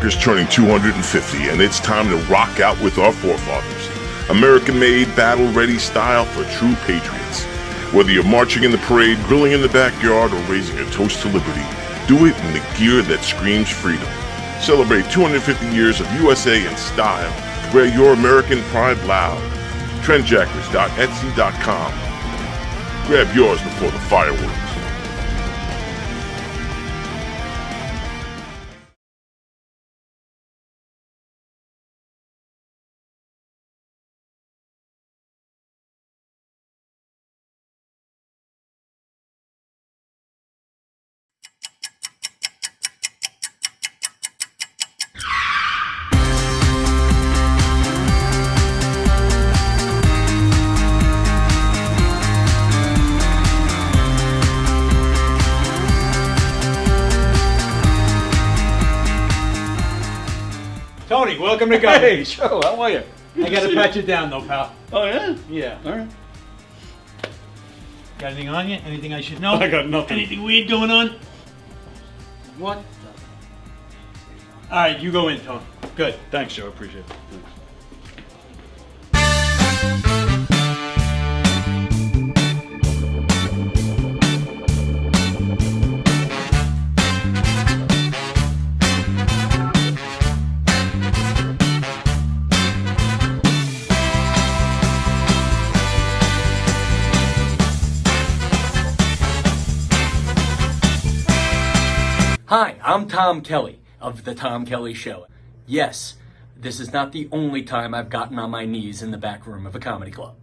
America's turning 250, and it's time to rock out with our forefathers. American-made, battle-ready style for true patriots. Whether you're marching in the parade, grilling in the backyard, or raising a toast to liberty, do it in the gear that screams freedom. Celebrate 250 years of USA in style. Wear your American pride loud. Trendjackers.etsy.com. Grab yours before the fireworks. Tony, welcome to go. Hey, Joe, how are you? I gotta pat you down though, pal. Oh, yeah? Yeah. All right. Got anything on you? Anything I should know? I got nothing. Anything weird going on? What? Alright, you go in, Tony. Good. Thanks, Joe. I appreciate it. Thanks. Hi, I'm Tom Kelly of The Tom Kelly Show. Yes, this is not the only time I've gotten on my knees in the back room of a comedy club.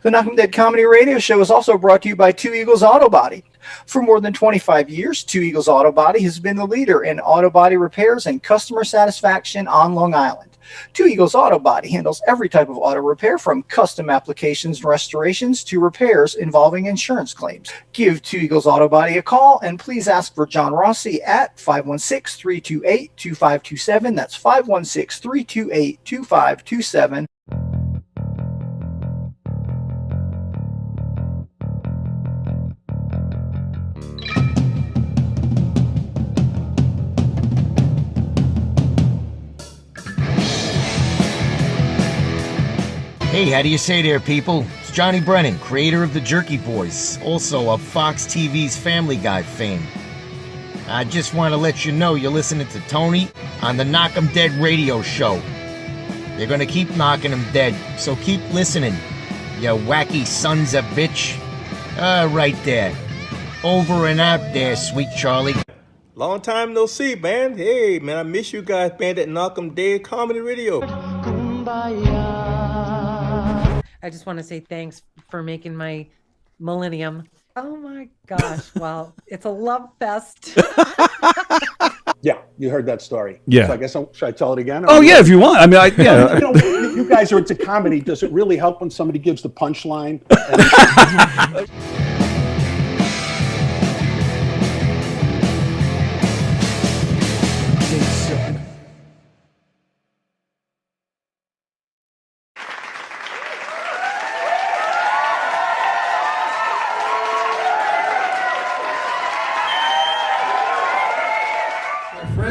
The Knock 'em Dead Comedy Radio Show is also brought to you by Two Eagles Auto Body. For more than 25 years, Two Eagles Auto Body has been the leader in auto body repairs and customer satisfaction on Long Island. Two Eagles Auto Body handles every type of auto repair, from custom applications and restorations to repairs involving insurance claims. Give Two Eagles Auto Body a call and please ask for John Rossi at 516-328-2527. That's 516-328-2527. Hey, how do you say there, people? It's Johnny Brennan, creator of the Jerky Boys, also of Fox TV's Family Guy fame. I just want to let you know you're listening to Tony on the Knock 'em Dead radio show. They're gonna keep knocking 'em dead, so keep listening, you wacky sons of bitch. Right there. Over and out there, sweet Charlie. Long time no see, man. Hey, man, I miss you guys, man, that Knock 'em Dead Comedy Radio. I just want to say thanks for making my millennium. Oh my gosh. Well, it's a love fest. Yeah, you heard that story. Yeah. So I guess should I tell it again? Oh, yeah, if you want. I mean, yeah. You know, you guys are into comedy. Does it really help when somebody gives the punchline?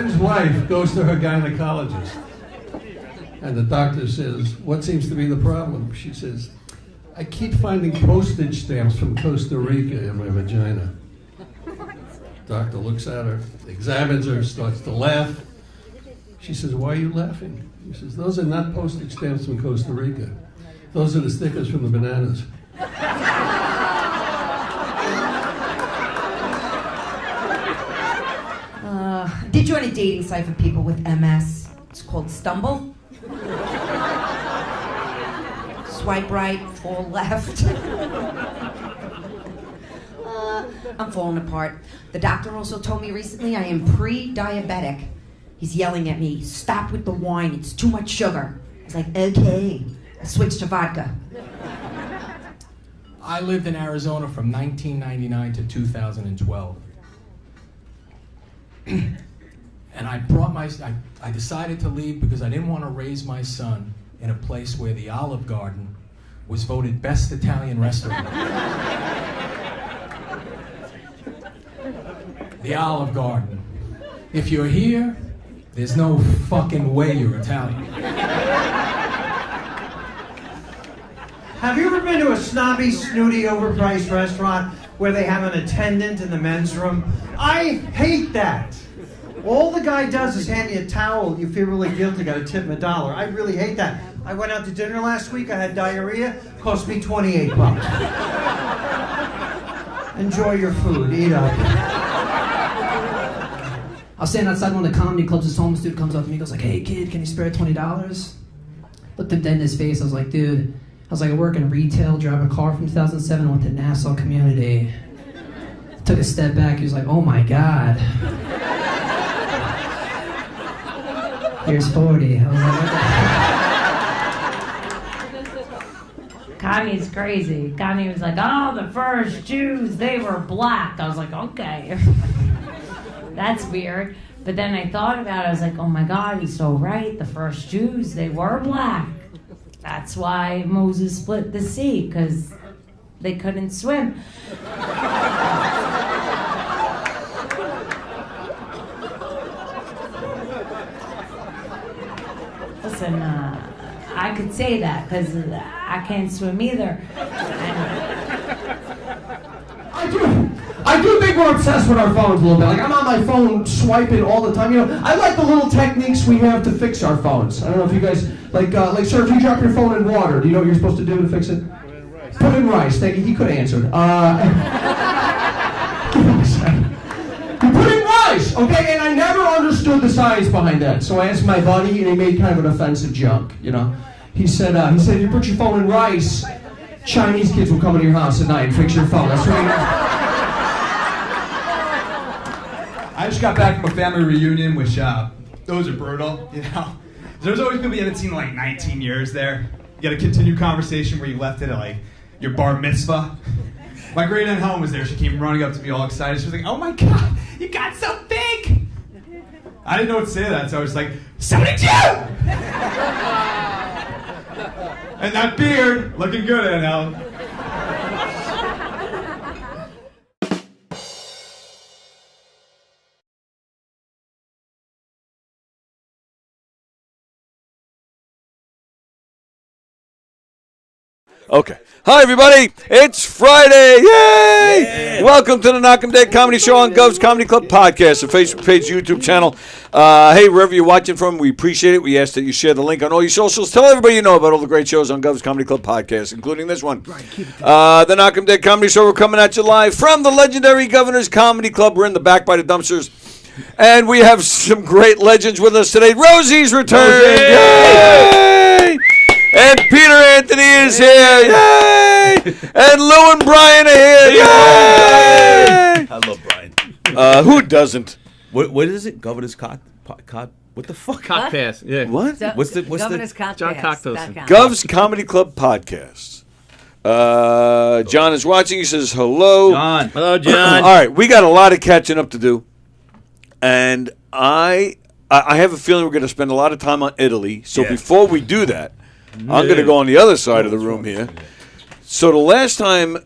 friend's wife goes to her gynecologist. And the doctor says, what seems to be the problem? She says, I keep finding postage stamps from Costa Rica in my vagina. Doctor looks at her, examines her, starts to laugh. She says, why are you laughing? He says, those are not postage stamps from Costa Rica. Those are the stickers from the bananas. Did you on a dating site for people with MS? It's called Stumble. Swipe right, fall left. I'm falling apart. The doctor also told me recently I am pre-diabetic. He's yelling at me, stop with the wine, it's too much sugar. I was like, okay. I switched to vodka. I lived in Arizona from 1999 to 2012. And I decided to leave because I didn't want to raise my son in a place where the Olive Garden was voted best Italian restaurant. The Olive Garden. If you're here, there's no fucking way you're Italian. Have you ever been to a snobby, snooty, overpriced restaurant where they have an attendant in the men's room? I hate that. All the guy does is hand you a towel. You feel really guilty, got to tip him $1. I really hate that. I went out to dinner last week. I had diarrhea. Cost me $28. Enjoy your food. Eat up. I was standing outside one of the comedy clubs. This homeless dude comes up to me and goes like, hey kid, can you spare $20? Looked him dead in his face. I was like, dude, I work in retail, drive a car from 2007, went to Nassau Community. Took a step back, he was like, oh my God. Here's 40. I was like, Connie's crazy. Connie was like, oh, the first Jews, they were black. I was like, okay. That's weird. But then I thought about it, I was like, oh my God, he's so right. The first Jews, they were black. That's why Moses split the sea, because they couldn't swim. Listen, I could say that, because I can't swim either. I do think we're obsessed with our phones a little bit. Like, I'm on my phone swiping all the time. You know, I like the little techniques we have to fix our phones. I don't know if you guys, like sir, if you drop your phone in water, do you know what you're supposed to do to fix it? Put in rice. Thank you. He could have answered. You put in rice, okay? And I never understood the science behind that. So I asked my buddy, and he made kind of an offensive joke, you know? He said, if you put your phone in rice, Chinese kids will come into your house at night and fix your phone. That's right. I just got back from a family reunion, which those are brutal, you know. There's always people you haven't seen in like 19 years there. You got a continued conversation where you left it at like your bar mitzvah. My great aunt Helen was there. She came running up to me all excited. She was like, "Oh my God, you got so big!" I didn't know what to say to that, so I was like, "So did you!" And that beard, looking good, Aunt Helen. Okay. Hi, everybody. It's Friday. Yay! Yeah. Welcome to the Knock 'em Dead Comedy Show on Gov's Comedy Club Podcast, a Facebook page, YouTube channel. Hey, wherever you're watching from, we appreciate it. We ask that you share the link on all your socials. Tell everybody you know about all the great shows on Gov's Comedy Club Podcast, including this one. The Knock 'em Dead Comedy Show. We're coming at you live from the legendary Governor's Comedy Club. We're in the back by the dumpsters. And we have some great legends with us today. Rosie's returned. Yay! And Peter Anthony is here. Yay! And Lou and Brian are here. Yay! I love Brian. Who doesn't? What is it? Governor's What the fuck? Cock pass. Yeah. What? What's the Governor's Cock John Pass. Cocktoson. Gov's Comedy Club Podcast. John is watching. He says hello. John. Hello, John. All right, we got a lot of catching up to do, and I have a feeling we're going to spend a lot of time on Italy. So before we do that, I'm going to go on the other side of the room here. So the last time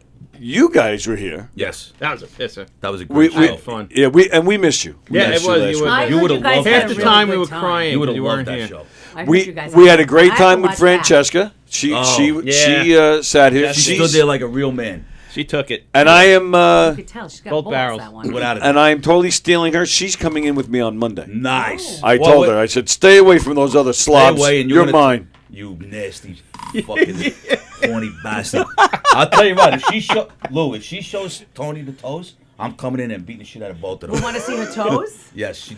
you guys were here. Yes. That was a pisser. That was a great We show. Fun. Yeah, we missed you. We Yeah, missed it was. last You week. would- You would have loved Half that the show. time we were crying. You would have you loved weren't that here. show. We had a great time with watch that. Francesca. She yeah. sat here. She She's- stood there like a real man. She took it. And I am You could tell she's got both balls, barrels. that one. Without it. and I am totally stealing her. She's coming in with me on Monday. Nice. I Well, told wait- her. I said, "Stay away from those other slobs. Stay away and you're gonna- mine." You nasty fucking horny bastard. I'll tell you what, if she shows Tony the toes, I'm coming in and beating the shit out of both of them. You want to see her toes? Yes,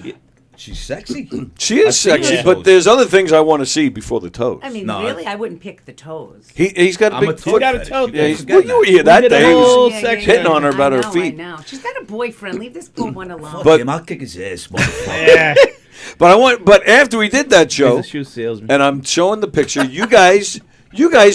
she's sexy. She is I've seen sexy, her but toes. there's other things I want to see before the toes. I mean, No, really, I wouldn't pick the toes. He's got a I'm big a foot. toe got a fetish. toe You Yeah, guys he's, forget well, you were here that did a day. He whole was section. hitting on her about her I feet. know. She's got a boyfriend. Leave this poor one alone. Fuck But- him, I'll kick his ass, motherfucker. Yeah. But after we did that show, He's a shoe salesman. and I'm showing the picture, you guys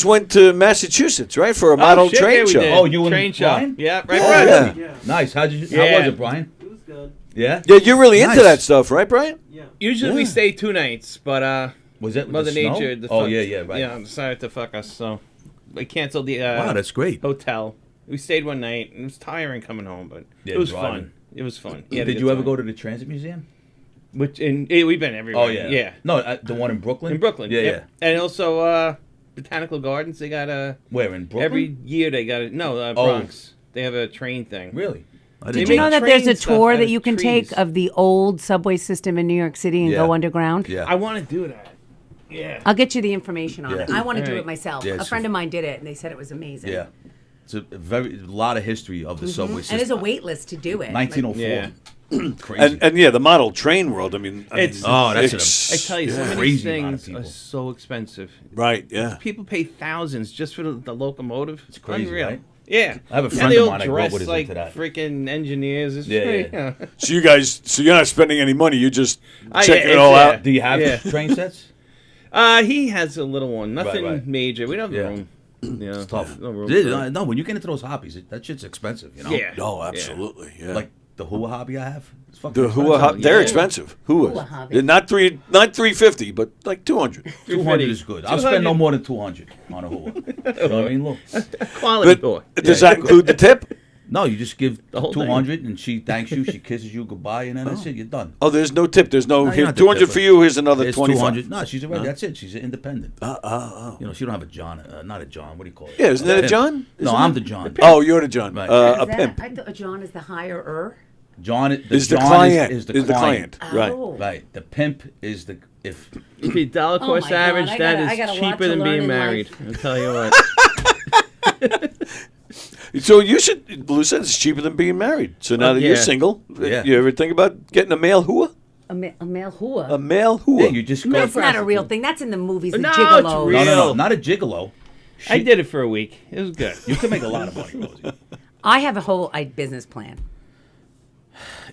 went to Massachusetts, right, for a model shit, train yeah, we show. did. Oh, you and train show. Brian? Yeah, right, Oh, Brad. yeah. Nice. How was Yeah. it, Brian? It was good. Yeah? Yeah, you're really into Nice. that stuff, right, Brian? Usually we stay 2 nights, but Was it with Mother the snow? Nature. Oh, yeah, right. Yeah, decided to fuck us, so we canceled the Wow, that's great. hotel. We stayed one night, and it was tiring coming home, but Yeah, it was driving. fun. It was fun. Did you ever go to the Transit Museum? We've been everywhere. Oh, yeah. Yeah. No, the one in Brooklyn? In Brooklyn. Yeah, yep. And also Botanical Gardens. They got a Where, in Brooklyn? every year they got a Oh. Bronx. They have a train thing. Really? Did you know that there's a train stuff tour out that of you can trees. take of the old subway system in New York City and Yeah. go underground? Yeah. I want to do that. Yeah. I'll get you the information on it. Yeah. I want to do Alright. it myself. Yeah, A it's friend a- of mine did it, and they said it was amazing. Yeah. It's a lot of history of the subway system. And there's a wait list to do it. 1904. Yeah. Crazy. And yeah, the model train world. I mean, It's- Oh, that's I tell you, some of crazy these amount of things are people. so expensive. right. Yeah. People pay thousands just for the locomotive. It's crazy, Unreal. right? Yeah. I have a And friend they of all mine I grew up dress with is like into that. freaking engineers. It's Yeah, pretty, yeah. So you're not spending any money. You're just Yeah, checking it it's- all yeah. out. Do you have Yeah. train sets? He has a little one. Nothing right. major. We don't have Yeah. room. Yeah, It's tough. No room Dude, for it. no, when you get into those hobbies, that shit's expensive, you know? Yeah. No, absolutely. Yeah. Like the hula hobby I have. It's fucking the expensive. hua, they're Yeah. expensive. Hua. Hula hobby. Yeah, not 350, but like 200. 200 is good. I'll spend no more than 200 on a hula. You know what I mean? Look. Quality But toy. does Yeah, that include the tip? No, you just give The whole thing. 200 and she thanks you, she kisses you goodbye, and then that's it. You're done. Oh, there's no tip. There's no No, here, you're not the 200 tipper. for you. Here's another It's 25. 200. No, she's already. That's it. She's independent. Oh. You know, she don't have a John. Not a John. What do you call it? Yeah, isn't that a Pimp. John? No, Isn't I'm it? the John. Oh, you're the John. Right. A Is that- pimp. I thought John is the higher-er. John Is the John client. Is the client. Right. Oh. Right. The pimp is the if. If you dollar Oh cost my God, average, I that got a is lot cheaper to than learn being in married. life. I'll tell you what. So you should. Blue said it's cheaper than being married. So now that you're Yeah. single, Yeah. you ever think about getting a male hua? A male hua. A male hua. Yeah, you just go. That's not a real thing. That's in the movies. The No, it's gigolos. real. No, not a gigolo. I did it for a week. It was good. You can make a lot of money, Rosie. I have a whole business plan.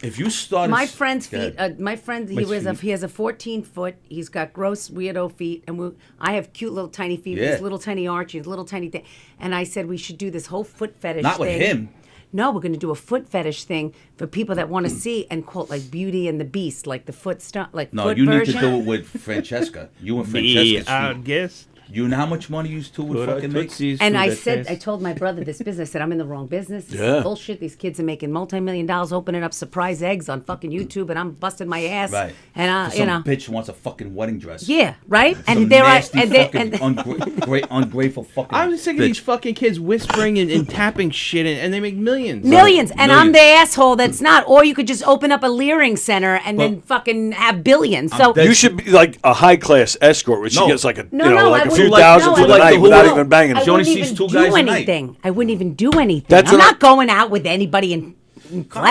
If you start. My friend's feet. My friend, Which feet? he has a 14-foot. He's got gross weirdo feet, and I have cute little tiny feet. Yeah. These little tiny arches, little tiny thing. And I said we should do this whole foot fetish. Not with thing. him. No, we're going to do a foot fetish thing for people that want to see and quote like Beauty and the Beast, like the foot stuff, like No, foot you version. need to do it with Francesca. You and Me, Francesca's I feet. guess. You know how much money you two would fucking make? And I said, I told my brother this business. I said, I'm in the wrong business. This Yeah. is bullshit. These kids are making multi-million dollars opening up surprise eggs on fucking YouTube, and I'm busting my ass. Right. And For you some know, bitch wants a fucking wedding dress. yeah, right. Some And there I nasty and they fucking and ungrateful fucking. I was sick of bitch. these fucking kids whispering and tapping shit, and they make millions. millions, and I'm Millions. the asshole that's not. Or you could just open up a Leering center and then fucking have billions. So You should be like a high class escort, which she No. gets like a No, you know no, like I a few wouldn't- thousand no, for I the wouldn't night do without that. even banging. I She only wouldn't sees even two guys do a night. anything. I wouldn't even do anything. That's I'm what not going out with anybody in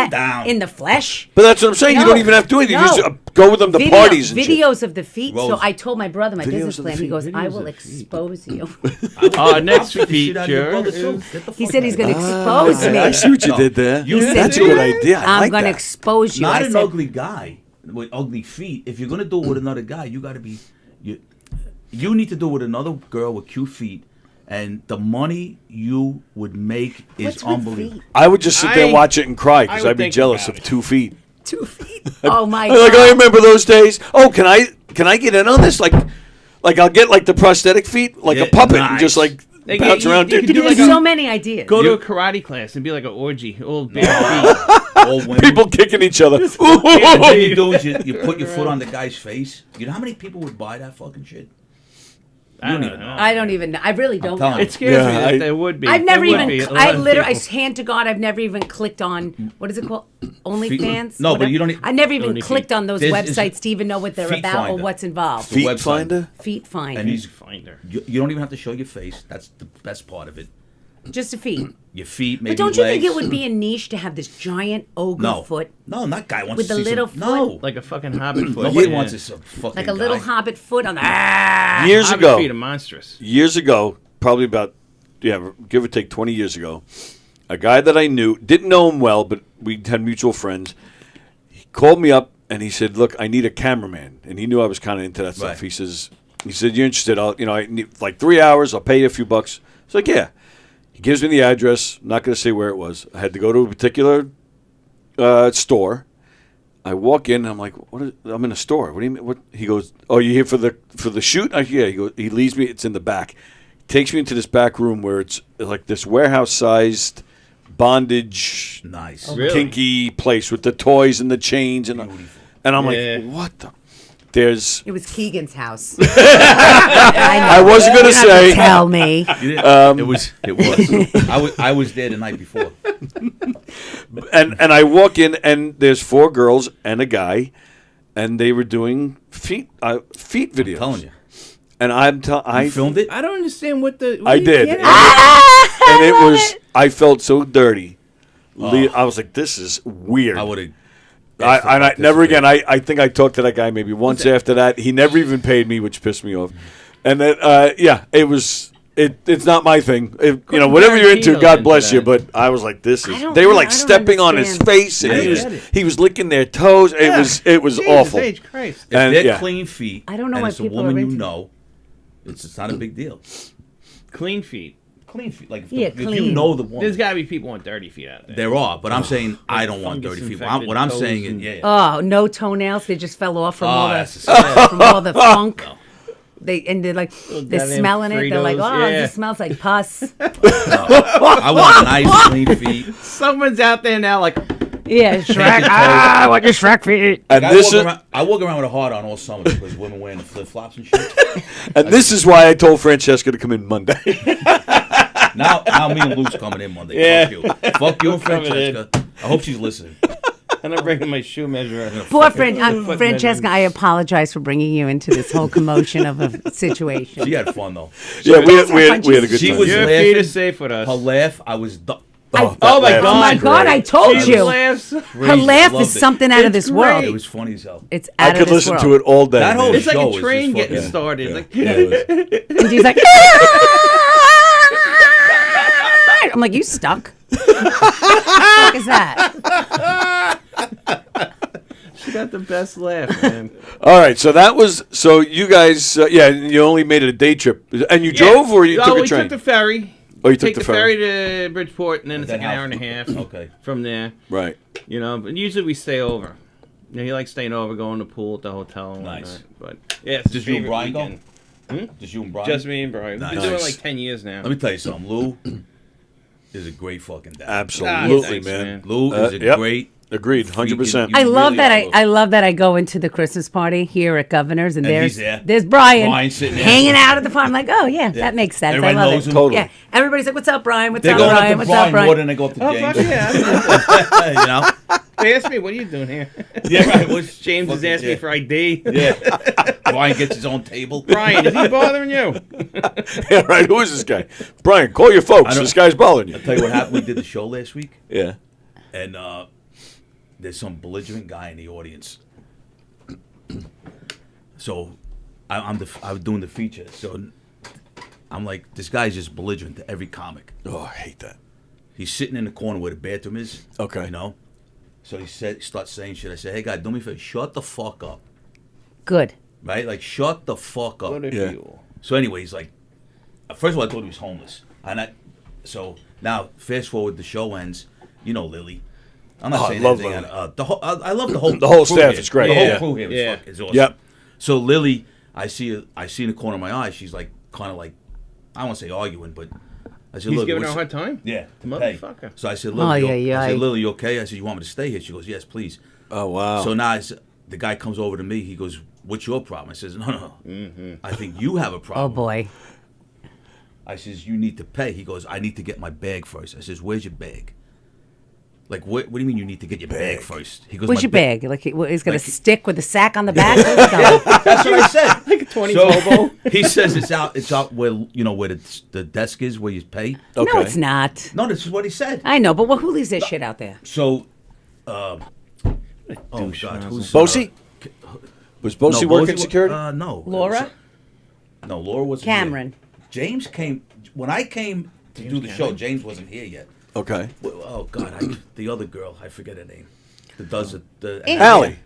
down. in the flesh. But that's what I'm saying. You No, don't even have to do anything. You no. just go with them to parties and shit. videos of the feet. So Rose. I told my brother my Videos business of the plan. He feet, goes, I videos will of the expose you. Our next I'll beat the shit out of your feature brother, too. is- Get the He fuck said he's out going of to here. expose me. I see what you No. did there. You said That's a that. good idea. I I'm like going to that. expose you. Not I an said, ugly guy with ugly feet. If you're gonna do it with another guy, you got to be. You need to do it with another girl with cute feet, and the money you would make is What's with unbelievable. feet? I would just sit there and watch it and cry because I would I'd be think jealous about of it. 2 feet. 2 feet. Oh my I'm like, god. oh, I remember those days. Oh, can I get in on this? Like I'll get like the prosthetic feet, like Yeah, a puppet, and nice. just like Like, bounce around. you could do like There's so many ideas. Go to a karate class and be like an orgy. All bare feet. All women. People kicking each other. And then you do is you put your foot on the guy's face. You know how many people would buy that fucking shit? You don't even know. I don't even know. I really don't know. It scares me that there would be. I've never There would even. be a lot I of literally, people. hand to God, I've never even clicked on what is it called? OnlyFans. No, but Whatever. you don't. I never even Only clicked feet. on those There's- websites to even know what they're Feet about or Finder. what's involved. The website. Feet Finder. And he's Finder. You don't even have to show your face. That's the best part of it. Just a feet. Your feet, maybe But don't you think legs. it would be a niche to have this giant ogre No. foot? No, that guy wants with to the see little some, foot. No, like a fucking hobbit foot. Nobody Yeah. wants this fucking Like a little guy. hobbit foot on the. Years Hobbit ago, feet are monstrous. Years ago, probably about give or take 20 years ago, a guy that I knew, didn't know him well, but we had mutual friends. He called me up and he said, "Look, I need a cameraman," and he knew I was kind of into that stuff. Right. He said, "You're interested? I need like 3 hours. I'll pay you a few bucks." I was like, "Yeah." He gives me the address. I'm not going to say where it was. I had to go to a particular store. I walk in. And I'm like, I'm in a store. What do you mean? What? He goes, "Oh, you here for the shoot?" Yeah. He leads me. It's in the back. Takes me into this back room where it's like this warehouse-sized bondage, nice, kinky place with the toys and the chains and I'm like, what the? There's. It was Keegan's house. I wasn't gonna You don't have say. to tell me. It was. I was there the night before. And I walk in and there's 4 girls and a guy, and they were doing feet videos. I'm telling you. And I filmed it. I don't understand what the. I did. Yeah. And it was. I felt so dirty. I was like, this is weird. I would have. I never again. I think I talked to that guy maybe once after that. He never even paid me, which pissed me off. And then, it was. It's not my thing. Whatever you're into, God bless you. But I was like, this is. They were like stepping on his face, and he was licking their toes. It was awful. Christ. If they're clean feet, I don't know and why it's a people woman are you into know, it's not a big deal. Clean feet. Clean feet, like Yeah, if you clean. know the woman. There's got to be people with dirty feet out there. There are, but I'm saying I don't want dirty feet. What I'm saying is, Oh, no toenails. They just fell off from Oh, all that's the disgusting. from all the funk. They're like they're goddamn smelling it. They're like, Fritos, oh, yeah. this smells like pus. I want nice clean feet. Someone's out there now like, yeah, Shrek. I want your Shrek feet. And I walk around with a heart on all summer because women wearing the flip flops and shit. And this is why I told Francesca to come in Monday. Now me and Luke's coming in Monday. Yeah. Fuck you and Coming in. Francesca. I hope she's listening. and I'm bringing my shoe measure. Poor Francesca, I apologize for bringing you into this whole commotion of a situation. She had fun though. Yeah, we had a good She time. was Your laughing. feet are safe with us. Her laugh, I was. Oh laugh my god! Oh my God! I told She you. laughs. Her laugh is something out of this world. It was funny as hell. It's I out could of this listen world. to it all day. That whole It's like show a was train just getting fucking- started. Yeah. Like, Yeah, it was. And she's like, I'm like, you stuck? What the fuck is that? she got the best laugh, man. All right, so you guys, you only made it a day trip, and you drove or you took a we train? took the ferry. Oh, you took Take the the ferry. ferry to Bridgeport, and then it's like an how- hour and a half. Okay. From there, Right. But usually we stay over. He likes staying over, going to the pool at the hotel. And Nice. whatnot. But yeah, it's Just his you and favorite Brian go? weekend. Just you and Brian? Just me and Brian. We've been doing it like 10 years now. Let me tell you something. Lou is a great fucking dad. Absolutely, thanks, man. man. Lou is a Yep. great. Agreed, 100%. I love really that. are, Lou. I love that I go into the Christmas party here at Governor's, and And he's there's there. Brian Brian sitting there. hanging out at the farm. I'm like, oh yeah, that makes sense. Everybody I love knows it. him. Totally. Yeah, everybody's like, what's up, Brian? What's They're up, going Brian? up to What's Brian up, Brian? more than they go up to Oh, James. fuck yeah. You know? They asked me, what are you doing here? Yeah, right. What's James has fucking- asked me for ID. Yeah. Brian gets his own table. Brian, is he bothering you? Yeah, right. Who is this guy? Brian, call your folks. This guy's bothering you. I'll tell you what happened. We did the show last week. Yeah. And there's some belligerent guy in the audience. So I was doing the feature. So I'm like, this guy's just belligerent to every comic. Oh, I hate that. He's sitting in the corner where the bathroom is. Okay. You know? So he starts saying shit. I said, hey, guy, do me a favor. Shut the fuck up. Good. Right? Like, shut the fuck up. What if Yeah. you... So anyway, he's like, first of all, I thought he was homeless. So now, fast forward, the show ends. You know Lily. I'm not Oh, I saying love anything. Lily. I love the whole The whole crew staff here. is great, The whole yeah. crew here Yeah. is awesome. Yep. So Lily, I see in the corner of my eye. She's like kind of like, I won't say arguing, but I said, He's look, giving her what's- a hard time? Yeah, The to pay. motherfucker. So I said, look, I said, Lily, you okay? I said, you want me to stay here? She goes, yes, please. Oh, wow. So now the guy comes over to me. He goes, what's your problem? I says, no. I think you have a problem. Oh boy. I says, you need to pay. He goes, I need to get my bag first. I says, where's your bag? Like, what do you mean you need to get your bag first? He goes, Where's "My your bag? Like he's got a Like- stick with a sack on the back. That's what I said. Like a 20 So hobo. he says it's out where where the desk is where you pay. No, it's not. No, this is what he said. I know, but who leaves that shit out there? So, oh God, who's Bosie? Was Bosie working Bosie security? No. Laura? No, Laura wasn't. Cameron. Here. James came when I came to do the show. James wasn't here yet. Okay. Oh God, the other girl, I forget her name. That does it. Allie.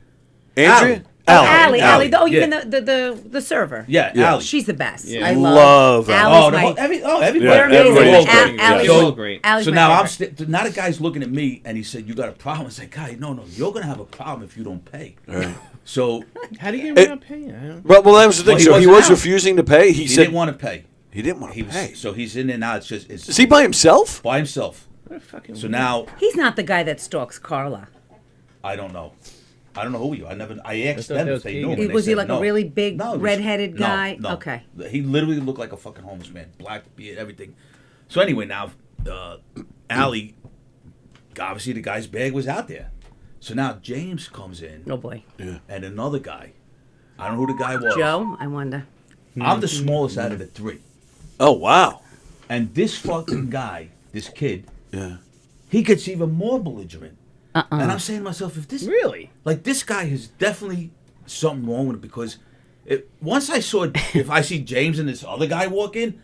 Andrea? Allie. Oh, you Yeah. mean the server? Yeah, Yeah. Allie. She's the best. Yeah. I Love Allie's Allie. my. Everybody. They're Yeah, amazing. everybody's Allie's great. They're all my- great. Allie's So my now favorite. now the guy's looking at me and he said, "You got a problem?" I said, "Guy, no, you're gonna have a problem if you don't pay." Right. So How do you get without paying? I don't- Well, that was the thing. Well, he So he wasn't was out. refusing to pay. He he said didn't want to pay. he didn't want to pay. So he's in there now. It's Is he by himself? by himself. What a fucking So now He's not the guy that stalks Carla. I don't know. I don't know who you. I asked thought them that if was they Keegan. knew him. and they Was he said like no. a really big No, he was- redheaded no, guy? no. Okay. He literally looked like a fucking homeless man, black beard, everything. So anyway, now Allie, obviously the guy's bag was out there. So now James comes in. Oh boy. Yeah. And another guy. I don't know who the guy was. Joe, I wonder. I'm the smallest out of the three. Oh wow. And this fucking guy, this kid, Yeah. he gets even more belligerent. And I'm saying to myself, if this Really? like this guy has definitely something wrong with it because once I saw if I see James and this other guy walk in,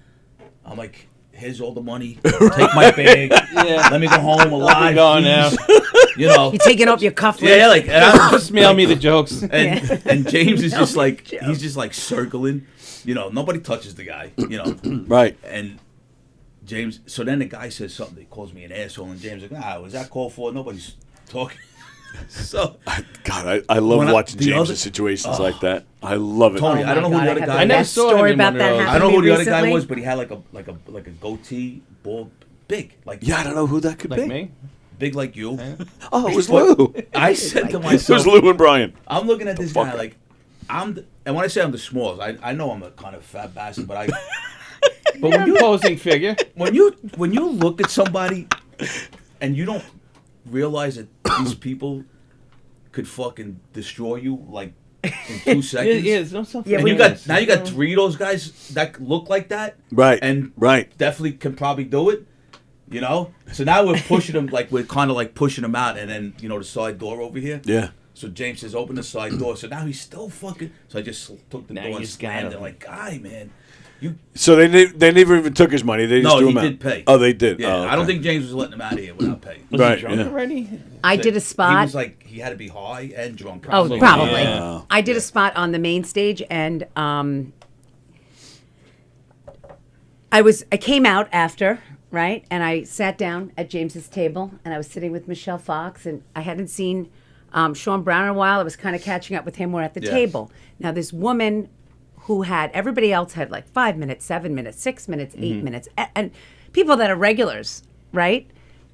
I'm like, here's all the money, take my bag, let me go home alive. going now. please. You know, You're taking off your cufflinks. yeah, like and I'm Just mail me the jokes. and James is just like he's just like circling. You know, nobody touches the guy. You know, Right. and James. So then the guy says something. He calls me an asshole, and James is like, was that called for? Nobody's talking. So God, I love When watching the James other- in situations like that. I love it. Tony, I don't know who the other guy. I never was. saw story him in about one that of those. happened. I don't know who the other recently? guy was, but he had like a goatee, bald, big, like Yeah, I don't know who that could Like be. me? big like you. Oh, it was But Lou. I said to It was myself, Lou and Brian. I'm looking at this fuck guy up. like and when I say I'm the smallest, I know I'm a kind of fat bastard, but But when you imposing figure, when you look at somebody and you don't realize that these people could fucking destroy you like in 2 seconds. yeah, there's no self. And you got three of those guys that look like that, Right. and Right. definitely can probably do it. You know, so now we're pushing them like we're kind of like pushing them out, and then the side door over here. Yeah. So James says, "Open the side door." So now he's still fucking. So I just took the Now door you and just slammed got it. him. Like, guy, man, So they never even took his money. They just no, threw he him out. did pay. Oh, they did. Yeah, Oh, I don't okay. think James was letting him out of here without paying. Was Right, he drunk yeah. already? I did a He spot. was like he had to be high and drunk. Oh, Probably. probably. Yeah. I did a spot on the main stage, and I came out after, right, and I sat down at James's table, and I was sitting with Michelle Fox, and I hadn't seen Sean Brown in a while. I was kind of catching up with him. We're at the Yeah. table now. This woman who had everybody else had like 5 minutes, 7 minutes, 6 minutes, 8 minutes, and people that are regulars, right?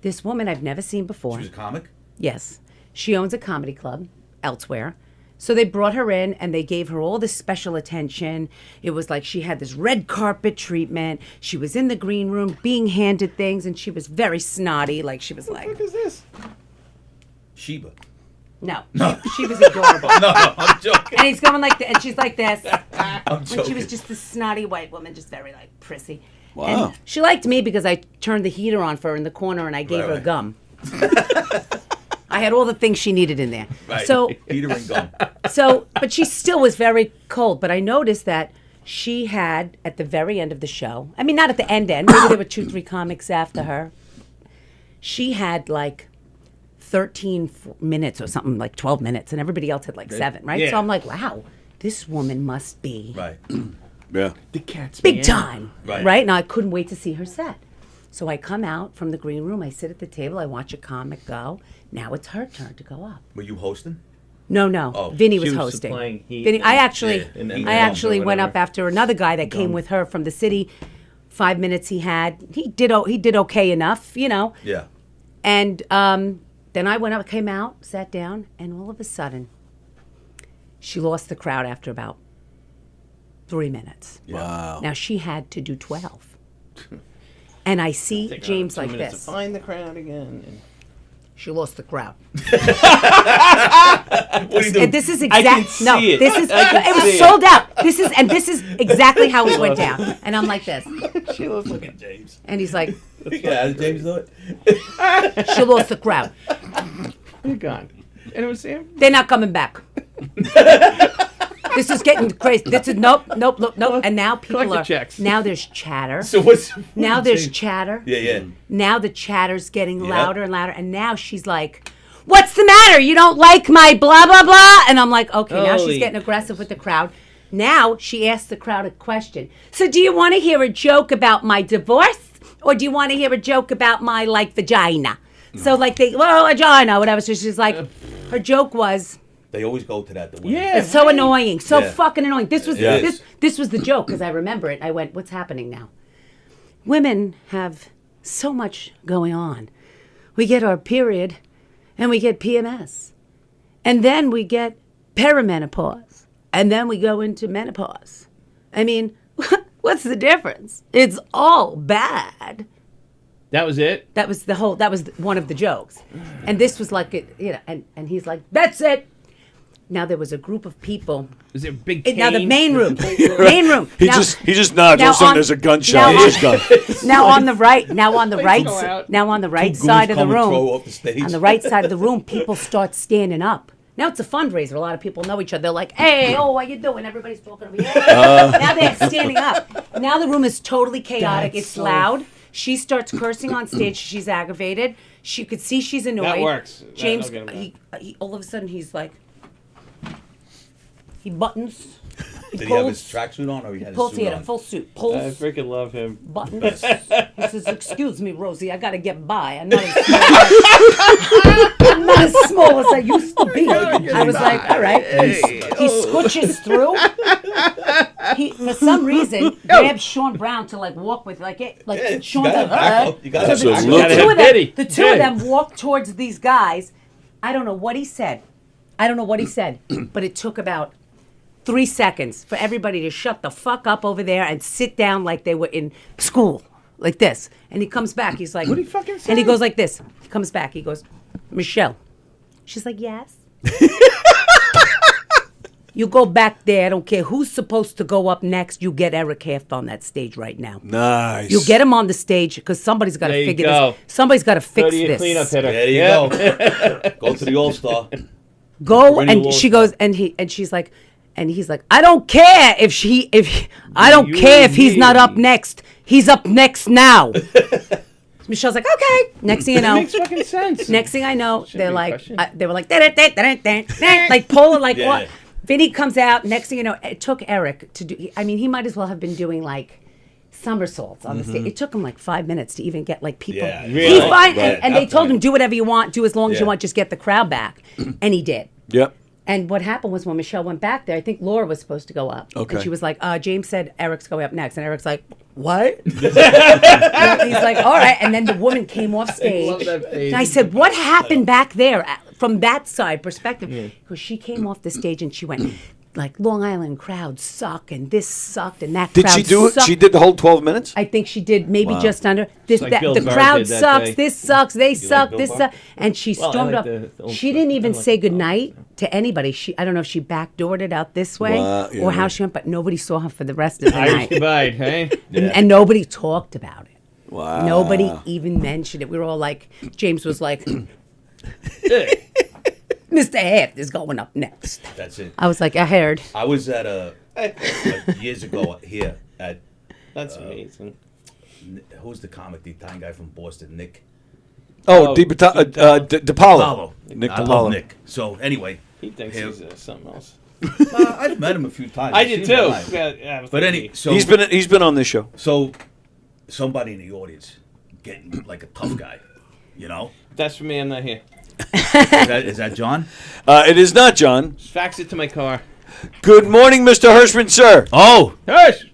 This woman I've never seen before. She was a comic. Yes. She owns a comedy club elsewhere. So they brought her in and they gave her all this special attention. It was like she had this red carpet treatment. She was in the green room being handed things, and she was very snotty. Like she was like, What is this? Sheba. no. She was adorable. No, I'm joking. And he's going like this, and she's like this. I'm And she joking. was just this snotty white woman, just very like prissy. Wow. And she liked me because I turned the heater on for her in the corner and I gave Right, her right. gum. I had all the things she needed in there. Right. So Peter and gum. but she still was very cold. But I noticed that she had, at the very end of the show, I mean, not at the end, maybe there were 2-3 comics after her. She had like 13 minutes or something, like 12 minutes, and everybody else had like 7, right? Yeah. So I'm like, wow, this woman must be Right. Yeah. The cat's big time, Right. right? Now I couldn't wait to see her set. So I come out from the green room, I sit at the table, I watch a comic go. Now it's her turn to go up. Were you hosting? No, Oh, Vinny she was was hosting. supplying heat Vinny, I and- actually, yeah, and then I gum actually or went whatever. up after another guy that came with her from the city 5 minutes he did okay enough, you know. Yeah. And then I went up, came out, sat down, and all of a sudden, she lost the crowd after about 3 minutes. Wow. Now she had to do 12. And I see Take James 2 like minutes this. to find the crowd again. And... She lost the crowd. What do you do? And this is I can exact. No, see it. this is. I can It was see sold it. out. This is exactly how it went down. And I'm like this. She looks like at James. And he's like, Yeah, how did James do it? she lost the crowd. You're gone. Anyone see him? They're not coming back. This is getting crazy. This is nope. And now people Collect the are. checks. Now there's chatter. So what's Now there's chatter. Yeah. Now the chatter's getting Yep. louder and louder. And now she's like, "What's the matter? You don't like my blah blah blah?" And I'm like, "Okay." Now she's Holy- getting aggressive with the crowd. Now she asks the crowd a question. So, do you want to hear a joke about my divorce, or do you want to hear a joke about my vagina? So vagina, whatever. So she's like, her joke was. They always go to that. The It's so annoying, so Yeah. fucking annoying. This was It is. this was the joke because I remember it. I went, "What's happening now?" Women have so much going on. We get our period, and we get PMS, and then we get perimenopause, and then we go into menopause. I mean, what's the difference? It's all bad. That was it? That was one of the jokes, and this was like it, you know. And he's like, "That's it." Now there was a group of people. Is it a big Now the cane? main room. Main room. He Now- just nods. now All of a sudden, on- there's a gunshot. now He's just gone. Now on the right go out. now on the right goons side of the come and throw room, off the stage. on the right side of the room, people start standing up. Now it's a fundraiser. A lot of people know each other. They're like, "Hey, how you doing?" Everybody's talking over here. Now they're standing up. Now the room is totally chaotic. That's It's so- loud. She starts cursing on stage. She's aggravated. She could see she's annoyed. That works. James, That'll get him he all of a sudden he's like, he buttons. Did he have his tracksuit on, or he had his Pulls. suit He had a on? full suit. I Pulls. freaking love him. Buttons. He says, "Excuse me, Rosie, I gotta get by. I'm not as small as I used to be." I was like, "All right." He scooches through. He, for some reason, grabs Sean Brown to walk with Yeah, Sean's you gotta back up. You gotta So back the up. two of Diddy. them, the two of them walk towards these guys. I don't know what he said. But it took about 3 seconds for everybody to shut the fuck up over there and sit down like they were in school, like this. And he comes back. He's like, What'd he fucking say? And he goes like this. He comes back. He goes, "Michelle." She's like, "Yes." "You go back there. I don't care who's supposed to go up next. You get Eric Haft on that stage right now. Nice. You get him on the stage because somebody's got There to you figure go. this. Somebody's got to Go fix to your this. cleanup hitter. There you Yep. go. Go to the All-Star. Go Renewal and she All-Star. goes and she's like, and he's like, "I don't care I don't care if he's not up next. He's up next now." Michelle's like, "Okay." Next thing you know, It makes fucking sense. next thing I know, Shouldn't they're be a like, question. they were like, like pulling like Yeah. what? Vinny comes out. Next thing you know, it took Eric to do. I mean, he might as well have been doing like somersaults on the stage. It took him like 5 minutes to even get like people. Yeah, He really? fine, Right, and they at told that him, "Do whatever you want. Do as long as you Yeah. want. Just get the crowd back." And he did. Yep. And what happened was when Michelle went back there, I think Laura was supposed to go up. Okay. And she was like, "James said Eric's going up next." And Eric's like, "What?" And he's like, "All right." And then the woman came off stage. love that face. And I said, "What happened back there from that side perspective?" Because she came off the stage and she went, like, "Long Island crowds suck, and this sucked, and that Did crowd she do it? sucked." She did the whole 12 minutes? I think she did maybe Wow. just under this. like That, Bill the Burr crowd did that sucks. day. This sucks. They like suck. Bill This Burr? sucks. And she Well, I stormed like off. the old She stuff. didn't I even like say the goodnight to anybody. I don't know if she backdoored it out this way Wow, yeah. or how she went, but nobody saw her for the rest of the Irish night. goodbye, hey? And nobody talked about it. Wow. Nobody even mentioned it. We were all like, James was like, "Mr. Haft is going up next." That's it. I was like, "I heard." I was at years ago here at That's amazing. who's the comic, the Italian guy from Boston, Nick Oh, DePaulo. Paulo. Nick I love DePaulo. Nick. So anyway, He thinks Here. he's something else. I've met him a few times. I I've did seen him too. live. Yeah, But any, so He's been on this show. So somebody in the audience getting like a tough guy, you know? That's for me. I'm not here. Is that John? It is not John. Just fax it to my car. Good morning, Mr. Hirschman, sir. Oh, Hirsch!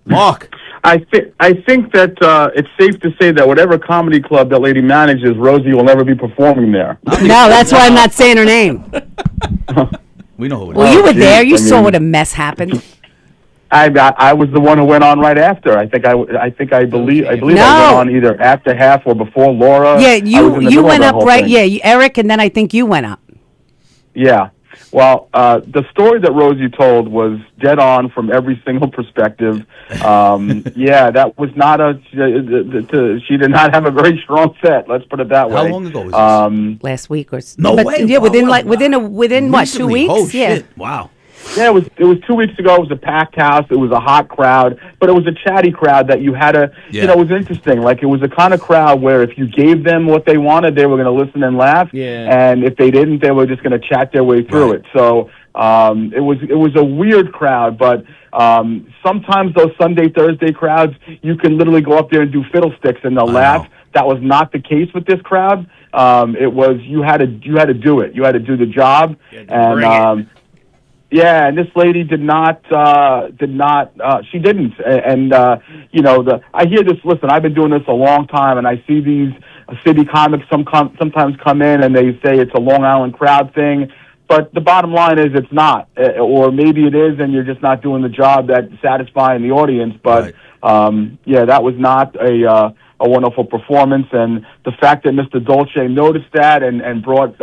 Mark. I think that it's safe to say that whatever comedy club that lady manages, Rosie will never be performing there. No, that's why I'm not saying her name. We know who it is. Well, you were there. You I saw mean- what a mess happened. I was the one who went on right after. I believe I went on either after half or before Laura. Yeah, I was in the you middle of went that up whole right. thing. Yeah, Eric, and then I think you went up. Yeah. Well, the story that Rosie told was dead on from every single perspective. Yeah, that was not she did not have a very strong set. Let's put it that way. How long ago was this? Last week or No but, way. Yeah, Wow, within what, 2 recently? weeks? Oh, yeah. shit. Wow. Yeah, it was 2 weeks ago. It was a packed house. It was a hot crowd, but it was a chatty crowd that you had to, it was interesting. Like, it was the kind of crowd where if you gave them what they wanted, they were going to listen and laugh. Yeah. And if they didn't, they were just going to chat their way through it. So it was a weird crowd, but sometimes those Sunday, Thursday crowds, you can literally go up there and do fiddlesticks and they'll laugh. That was not the case with this crowd. It was you had to do it. You had to do the job. Yeah, and this lady did not. She didn't. And I hear this. Listen, I've been doing this a long time, and I see these city comics sometimes come in and they say it's a Long Island crowd thing. But the bottom line is it's not, or maybe it is, and you're just not doing the job that's satisfying the audience. But that was not a wonderful performance, and the fact that Mr. Dolce noticed that and brought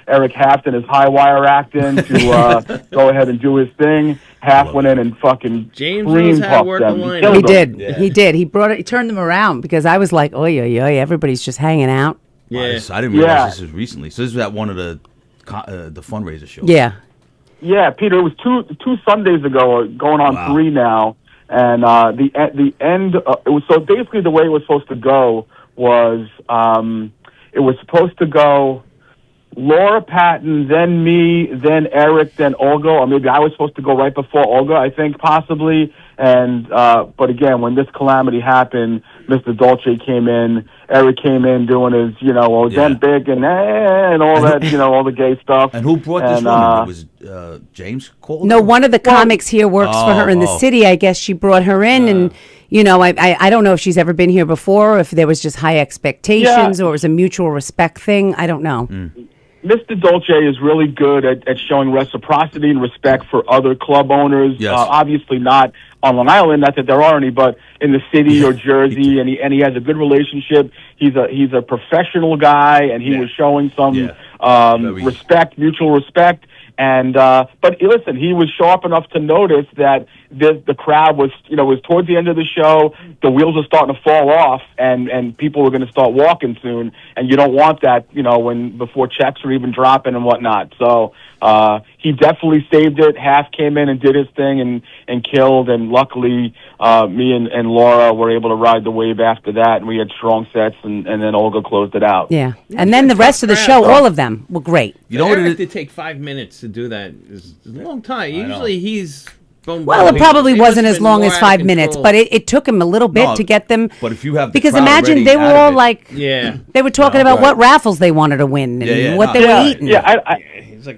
Eric Hafton his high wire act in to go ahead and do his thing. Half went in and fucking James cream knows how to puffed work them. the line. Killed He them. did. Yeah. He did. He turned them around because I was like, oy, oy, oy, everybody's just hanging out. Yeah. I didn't realize this was recently. So this was at one of the fundraiser shows. Yeah. Yeah, Peter, it was two Sundays ago, going on 3 now, and the end. It was so basically the way it was supposed to go was it was supposed to go Laura Patton, then me, then Eric, then Olga, or maybe I was supposed to go right before Olga, I think possibly. And but again, when this calamity happened, Mr. Dolce came in, Eric came in doing his, then big and all that, all the gay stuff. And who brought this woman? It was James Cole? No, one of the comics here works for her in the city. I guess she brought her in, and I don't know if she's ever been here before, or if there was just high expectations, or it was a mutual respect thing. I don't know. Mr. Dolce is really good at showing reciprocity and respect for other club owners. Yes. Obviously not on Long Island, not that there are any, but in the city or Jersey, and he has a good relationship. He's a professional guy, and he was showing some respect, mutual respect. And but listen, he was sharp enough to notice that the crowd was towards the end of the show. The wheels are starting to fall off, and people are going to start walking soon. And you don't want that, before checks are even dropping and whatnot. So he definitely saved it. Half came in and did his thing and killed. And luckily, me and Laura were able to ride the wave after that, and we had strong sets. And then Olga closed it out. Yeah, and then the rest of the show, all of them were great. Eric did take 5 minutes to do that. It's a long time. Usually he's... Well, it probably wasn't as long as 5 minutes, but it took him a little bit to get them. But if you have because imagine they were all like, they were talking about what raffles they wanted to win and what they were eating. Yeah,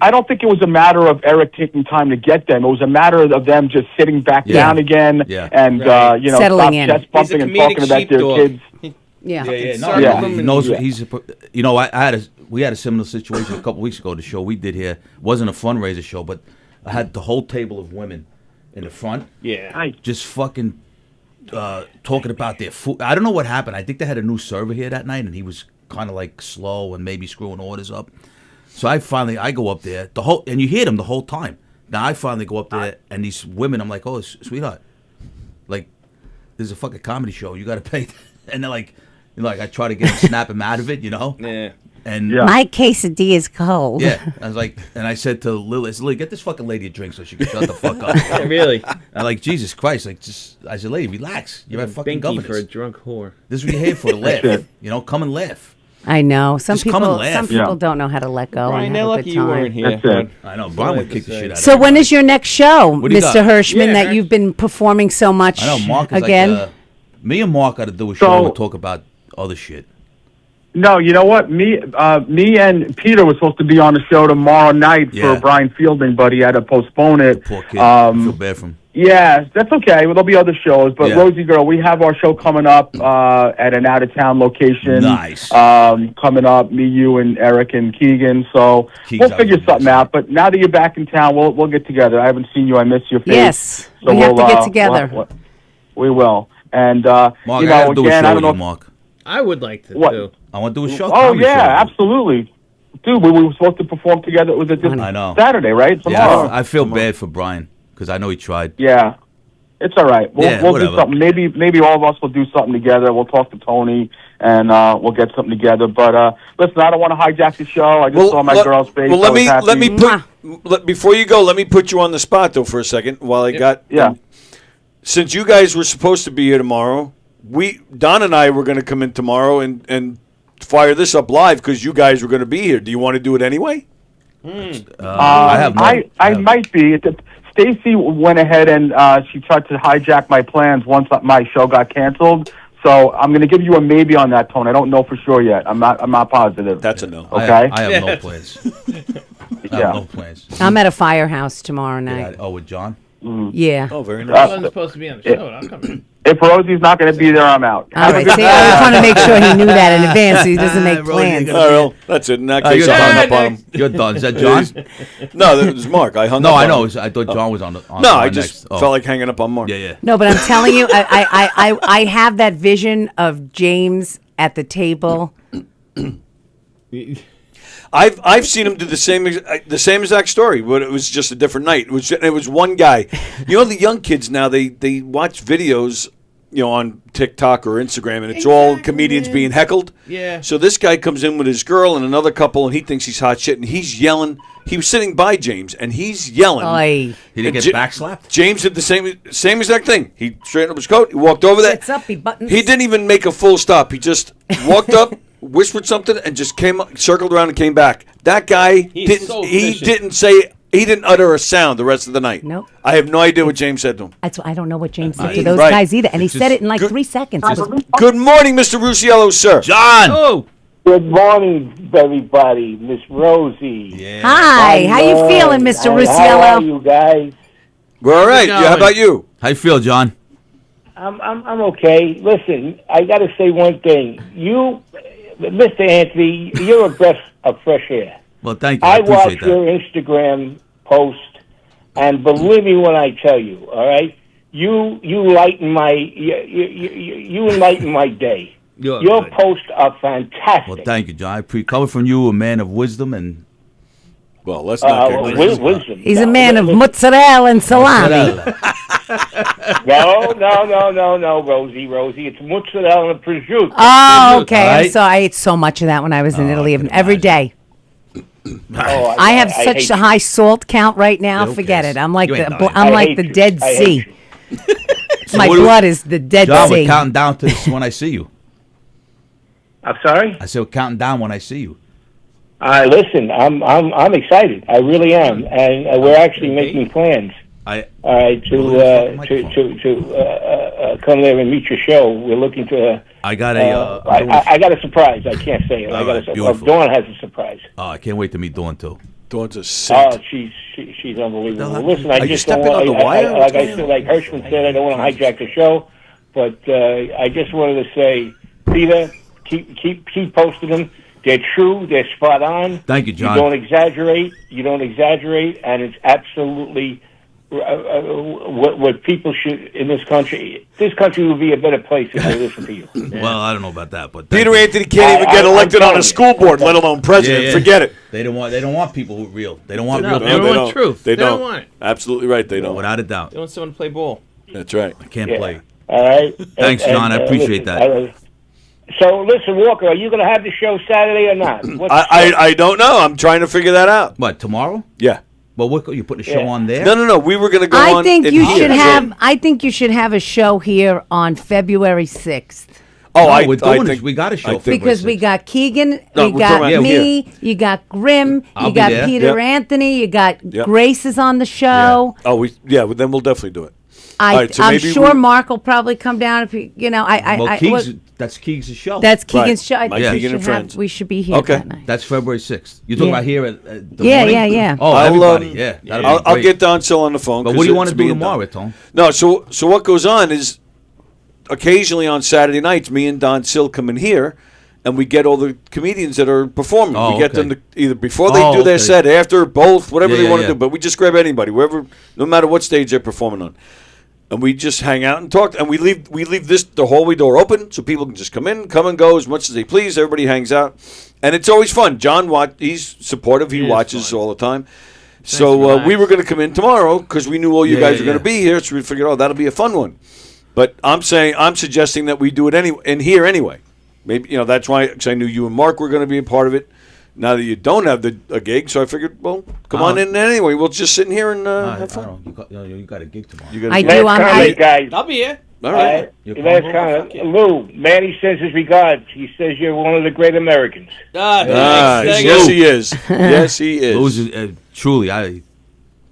I don't think it was a matter of Eric taking time to get them. It was a matter of them just sitting back down again and settling in, chest bumping and talking about their kids. He knows he's. We had a similar situation a couple weeks ago. The show we did here wasn't a fundraiser show, but I had the whole table of women in the front. Yeah. Just fucking talking about their food. I don't know what happened. I think they had a new server here that night, and he was kind of like slow and maybe screwing orders up. So I go up there, and you hear them the whole time. Now I finally go up there, and these women, I'm like, oh, sweetheart, like, there's a fucking comedy show. You got to pay. And they're like, I try to get them, snap them out of it, Yeah. And my quesadilla is cold. Yeah, I was like, and I said to Lily, Lily, get this fucking lady a drink so she can shut the fuck up. Yeah, really? I'm like, Jesus Christ, I said, lady, relax. You're at fucking Binky governors. for a drunk whore. This is what you're here for, to laugh. Come and laugh. I know some Just come and people. laugh. Don't know how to let go. Brian, and they're have a lucky good you time. weren't here. That's it. I know, Brian would kick the shit out of So when is your next show, What do you Mr. got? Hirschman? That you've been performing so much. I know, Mark is again. like, me and Mark got to do a show and talk about other shit. No, you know what? Me and Peter were supposed to be on the show tomorrow night for Brian Fielding, but he had to postpone it. Poor kid. I feel bad for him. Yeah, that's okay. Well, there'll be other shows, but Yeah. Rosie girl, we have our show coming up at an out of town location. Nice. Coming up, me, you, and Eric and Keegan. So we'll figure something out. But now that you're back in town, we'll get together. I haven't seen you. I miss your face. Yes, So we have to we'll, get together. We will. And Mark, you I know, gotta do a again, show I don't with know. you, Mark. I would like to What? too. I want to do a show. Oh comedy yeah, show. absolutely, dude. We were supposed to perform together. Was it this I know. Saturday, right? Yeah, Tomorrow. I feel bad for Brian because I know he tried. Yeah, it's all right. We'll do whatever. something. Maybe all of us will do something together. We'll talk to Tony and we'll get something together. But listen, I don't want to hijack the show. I just saw my girl's face. Well, so I was let me happy. before you go, let me put you on the spot though for a second while I got. Yeah. Since you guys were supposed to be here tomorrow, Don and I were going to come in tomorrow and fire this up live because you guys were going to be here. Do you want to do it anyway? I might be. Stacy went ahead and she tried to hijack my plans once my show got canceled. So I'm going to give you a maybe on that, Tone. I don't know for sure yet. I'm not positive. That's a no. Okay. I have no plans. I have no plans. I'm at a firehouse tomorrow night. Oh, with John? Yeah. Oh, very I nice. wasn't supposed to be on the show. I'll come in. If Rosie's not going to be there, I'm out. All right. See, I just want to make sure he knew that in advance so he doesn't make plans. All right, well, that's it. In that case, you're I hung done. up on him. You're done. Is that John? No, that was Mark. I hung No, up I on know. him. I thought John was on the. No, I just felt like hanging up on Mark. Yeah, yeah. No, but I'm telling you, I have that vision of James at the table. I've seen him do the same exact story, but it was just a different night. It was one guy. You know, the young kids now they watch videos, you know, on TikTok or Instagram, and it's all comedians being heckled. Yeah. So this guy comes in with his girl and another couple, and he thinks he's hot shit, and he's yelling. He was sitting by James, and he's yelling. Oy. He didn't get backslapped? James did the same exact thing. He straightened up his coat. He walked over there. Sits up, he buttons. He didn't even make a full stop. He just walked up, whispered something, and just circled around and came back. That guy didn't utter a sound the rest of the night. Nope. I have no idea what James said to him. I don't know what James said to those Right. guys either, and he It's said just it in like 3 seconds. It was- Good morning, Mr. Rusiello, sir. John. Oh. Good morning, everybody. Miss Rosie. Yeah. Hi, how you feeling, Mr. How are Rusiello? you guys? We're all right. How's it Yeah, how going? about you? How you feel, John? I'm okay. Listen, I got to say one thing. You, Mr. Anthony, you're a breath of fresh air. Well, thank you. I I appreciate watch that. your Instagram post, and believe me when I tell you, all right, you lighten my you enlighten my day. Your posts are fantastic. Well, thank you, John. Coming from you, a man of wisdom and. Well, let's not get crazy. Wisdom. He's a man of mozzarella and salami. No, Rosie. It's mozzarella and prosciutto. Oh, okay. All I'm right? sorry. I ate so much of that when I was in Italy every day. Oh, I have I such hate a high salt count right now. who Forget cares? it. I'm like You ain't the dying. I'm I like hate the you. Dead I Sea. hate you. My what do we- blood is the Dead John, Sea. we're counting down to this when I see you. I'm sorry. I said we're counting down when I see you. Listen, I'm excited. I really am, and we're actually making plans. All right, to come there and meet your show. We're looking to. I got a. I got a surprise. I can't say it. I got a beautiful. Dawn has a surprise. Oh, I can't wait to meet Dawn too. Dawn's a saint. Oh, she's unbelievable. Are Listen, you I just don't stepping want. on the wire? Like I said, like Hirschman said, I don't want to hijack the show, but I just wanted to say, Peter, keep posting them. They're true. They're spot on. Thank you, John. You don't exaggerate, and it's absolutely what people should in this country. This country would be a better place if they listen to you. Well, I don't know about that, but Peter Anthony can't even get elected on a school board, let alone president. Yeah, yeah. Forget it. They don't want people who are real. They don't want No, real. they don't want truth. They They don't don't. want it. Absolutely right. They don't. Without a doubt. They want someone to play ball. That's right. I can't Yeah. play. All right. Thanks, John. I appreciate that. So listen, Walker, are you going to have the show Saturday or not? I don't know. I'm trying to figure that out. What, tomorrow? Yeah. Well, what, you putting a show on there? No. We were going to go I on. think in you here. should have. I think you should have a show here on February 6th. Oh, No, I we're doing think it. We got a show. Because we got Keegan, No, we we're got talking about me, you got Grim, I'll you be got there. Peter Yep. Anthony, you got Yep. Grace is on the show. Oh, well, then we'll definitely do it. All I, right, so I'm maybe sure we- Mark will probably come down if he, Well, Keegs, That's Keegan's show. That's Keegan's show. I think Yeah. we should we should be here that night. That's February 6th. You're talking Yeah. about here at the Yeah, morning? yeah, yeah. Oh, everybody. Yeah. that'll be I'll great. get Don Sill on the phone. But 'cause what do you it's want to do being tomorrow, done. Tom? No, so what goes on is occasionally on Saturday nights, me and Don Sill come in here, and we get all the comedians that are performing. Oh, we get okay. them to either before they do their okay. set, after, both, whatever Yeah, they yeah, want to yeah. do. But we just grab anybody, wherever, no matter what stage they're performing on. And we just hang out and talk, and we leave the hallway door open so people can just come in, come and go as much as they please. Everybody hangs out, and it's always fun. John he's supportive. He watches all the time. So we were going to come in tomorrow because we knew all you guys were going to be here. So we figured, that'll be a fun one. But I'm suggesting that we do it in here anyway. Maybe that's why, because I knew you and Mark were going to be a part of it. Now that you don't have a gig, so I figured, well, come on in anyway. We'll just sit in here and have fun. You got a gig tomorrow. I do. Guys. I'll be here. All right. Last comment. Lou, Manny sends his regards. He says you're one of the great Americans. Thanks. Yes, he is. Yes, he is. Lou's truly, I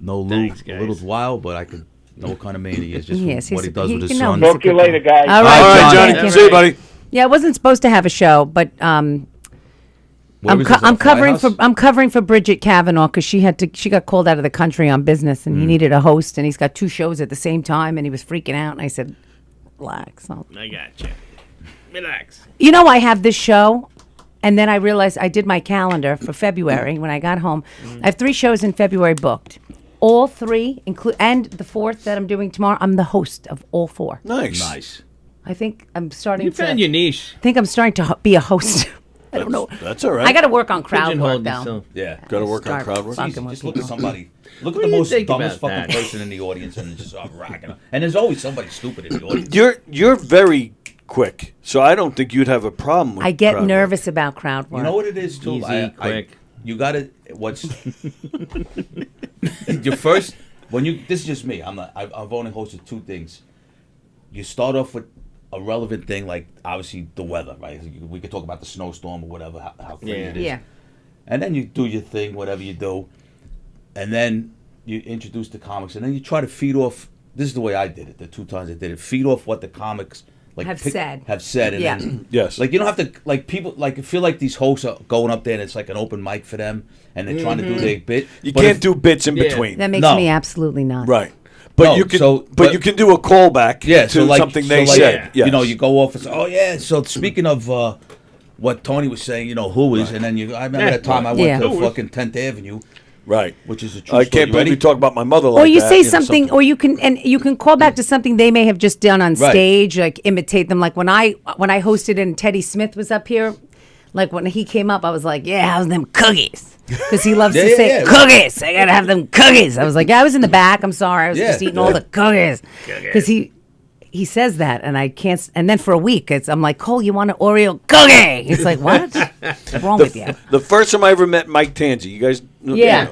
know Lou a little while, but I can know what kind of man he is just Yes, from what he does with his you know son. he's a Talk to you good later, guy. guys. All right, Johnny. Thank you. See you, buddy. Yeah, I wasn't supposed to have a show, but I'm covering for Bridget Kavanaugh because she got called out of the country on business, and he needed a host, and he's got 2 shows at the same time, and he was freaking out, and I said, relax. I got you. Relax. I have this show, and then I realized I did my calendar for February when I got home. I have 3 shows in February booked. All 3, and the 4th that I'm doing tomorrow, I'm the host of all 4. Nice. I think I'm starting You found your niche. I think I'm starting to be a host. I don't know. That's all right. I got to work on crowd Pigeonhole work, though. yourself. Yeah. Got to work on Start crowd work. fucking with Just look at people. somebody. Look What at do the you most think dumbest about fucking that? person in the audience and just start rocking them. And there's always somebody stupid in the audience. You're very quick, so I don't think you'd have a problem with I get crowd work. nervous about crowd work. You know what it is, too? Easy, quick. You got to, your first, this is just me. I've only hosted 2 things. You start off with a relevant thing, like obviously the weather, right? We could talk about the snowstorm or whatever, how crazy it is. Yeah. And then you do your thing, whatever you do. And then you introduce the comics, and then you try to feed off. This is the way I did it. The 2 times I did it, feed off what the comics Have said, and Yeah. then, Yes. like you don't have to people I feel like these hosts are going up there and it's like an open mic for them, and they're trying to do their bit. You But can't if- do bits in between. That makes No. me absolutely nuts. Right. But No, you can so- but but- you can do a callback to so like, something they so like, said. Yes. You know, you go off and say, oh yeah. So speaking of what Tony was saying, who is, and then I remember that time I went Yeah. to fucking 10th Avenue, right. which is a true I story. can't believe ready? you talk about my mother like Or you that, say know, something, or you can call back to something they may have just done on Right. stage, like imitate them. Like when I hosted and Teddy Smith was up here, like when he came up, I was like, "Yeah, how's them cookies?" Because he loves to say cookies. I gotta have them cookies. I was like, "Yeah, I was in the back. I'm sorry. I was just eating all the cookies." Because he says that, and I can't. And then for a week, I'm like, "Cole, you want an Oreo cookie?" It's like, what? What's wrong with you? The first time I ever met Mike Tanzi, you guys know, Yeah.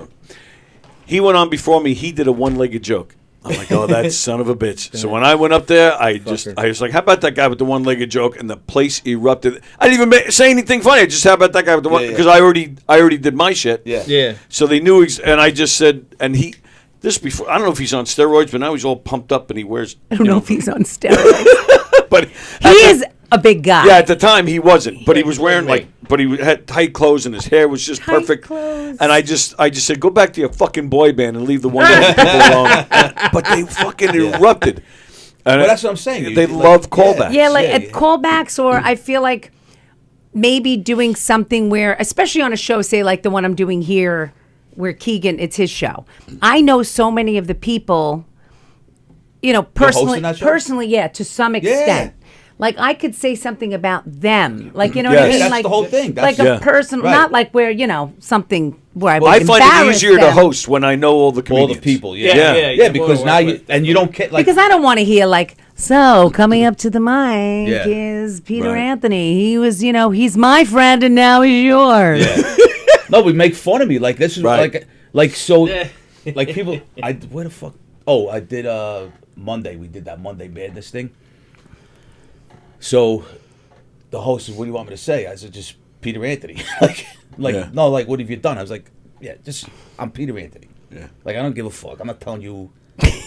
he went on before me. He did a one-legged joke. I'm like, oh, that son of a bitch. So when I went up there, I was like, how about that guy with the one-legged joke? And the place erupted. I didn't even say anything funny. I just, how about that guy with the one? Because I already did my shit. Yeah. So they knew, and I just said, and this before, I don't know if he's on steroids, but now he's all pumped up and he wears. I don't know if he's on steroids. But he is a big guy. Yeah, at the time he wasn't, but he was wearing but he had tight clothes and his hair was just perfect. Clothes. And I just said, go back to your fucking boy band and leave the one-legged people alone. But they fucking erupted. And Well, that's what I'm saying. They love callbacks. Yeah, like at callbacks, or I feel like maybe doing something where, especially on a show, say like the one I'm doing here, where Keegan, it's his show. I know so many of the people, hosting that show? personally, yeah, to some extent. Like I could say something about them, like you know what I Yes. mean, That's like the whole thing. like That's- a person, Right. not like where something where I Well, would I find it embarrass easier to them. host when I know all the comedians. All the people, Yeah, because now you don't care. Like, because I don't want to hear like, so coming up to the mic Yeah. is Peter Right. Anthony. He was, he's my friend and now he's yours. no, we make fun of me. Like this is like so, like people. Where the fuck? Oh, I did Monday. We did that Monday Madness thing. So, the host said, "What do you want me to say?" I said, "Just Peter Anthony." No, like what have you done? I was like, "Yeah, just I'm Peter Anthony." Yeah. Like I don't give a fuck. I'm not telling you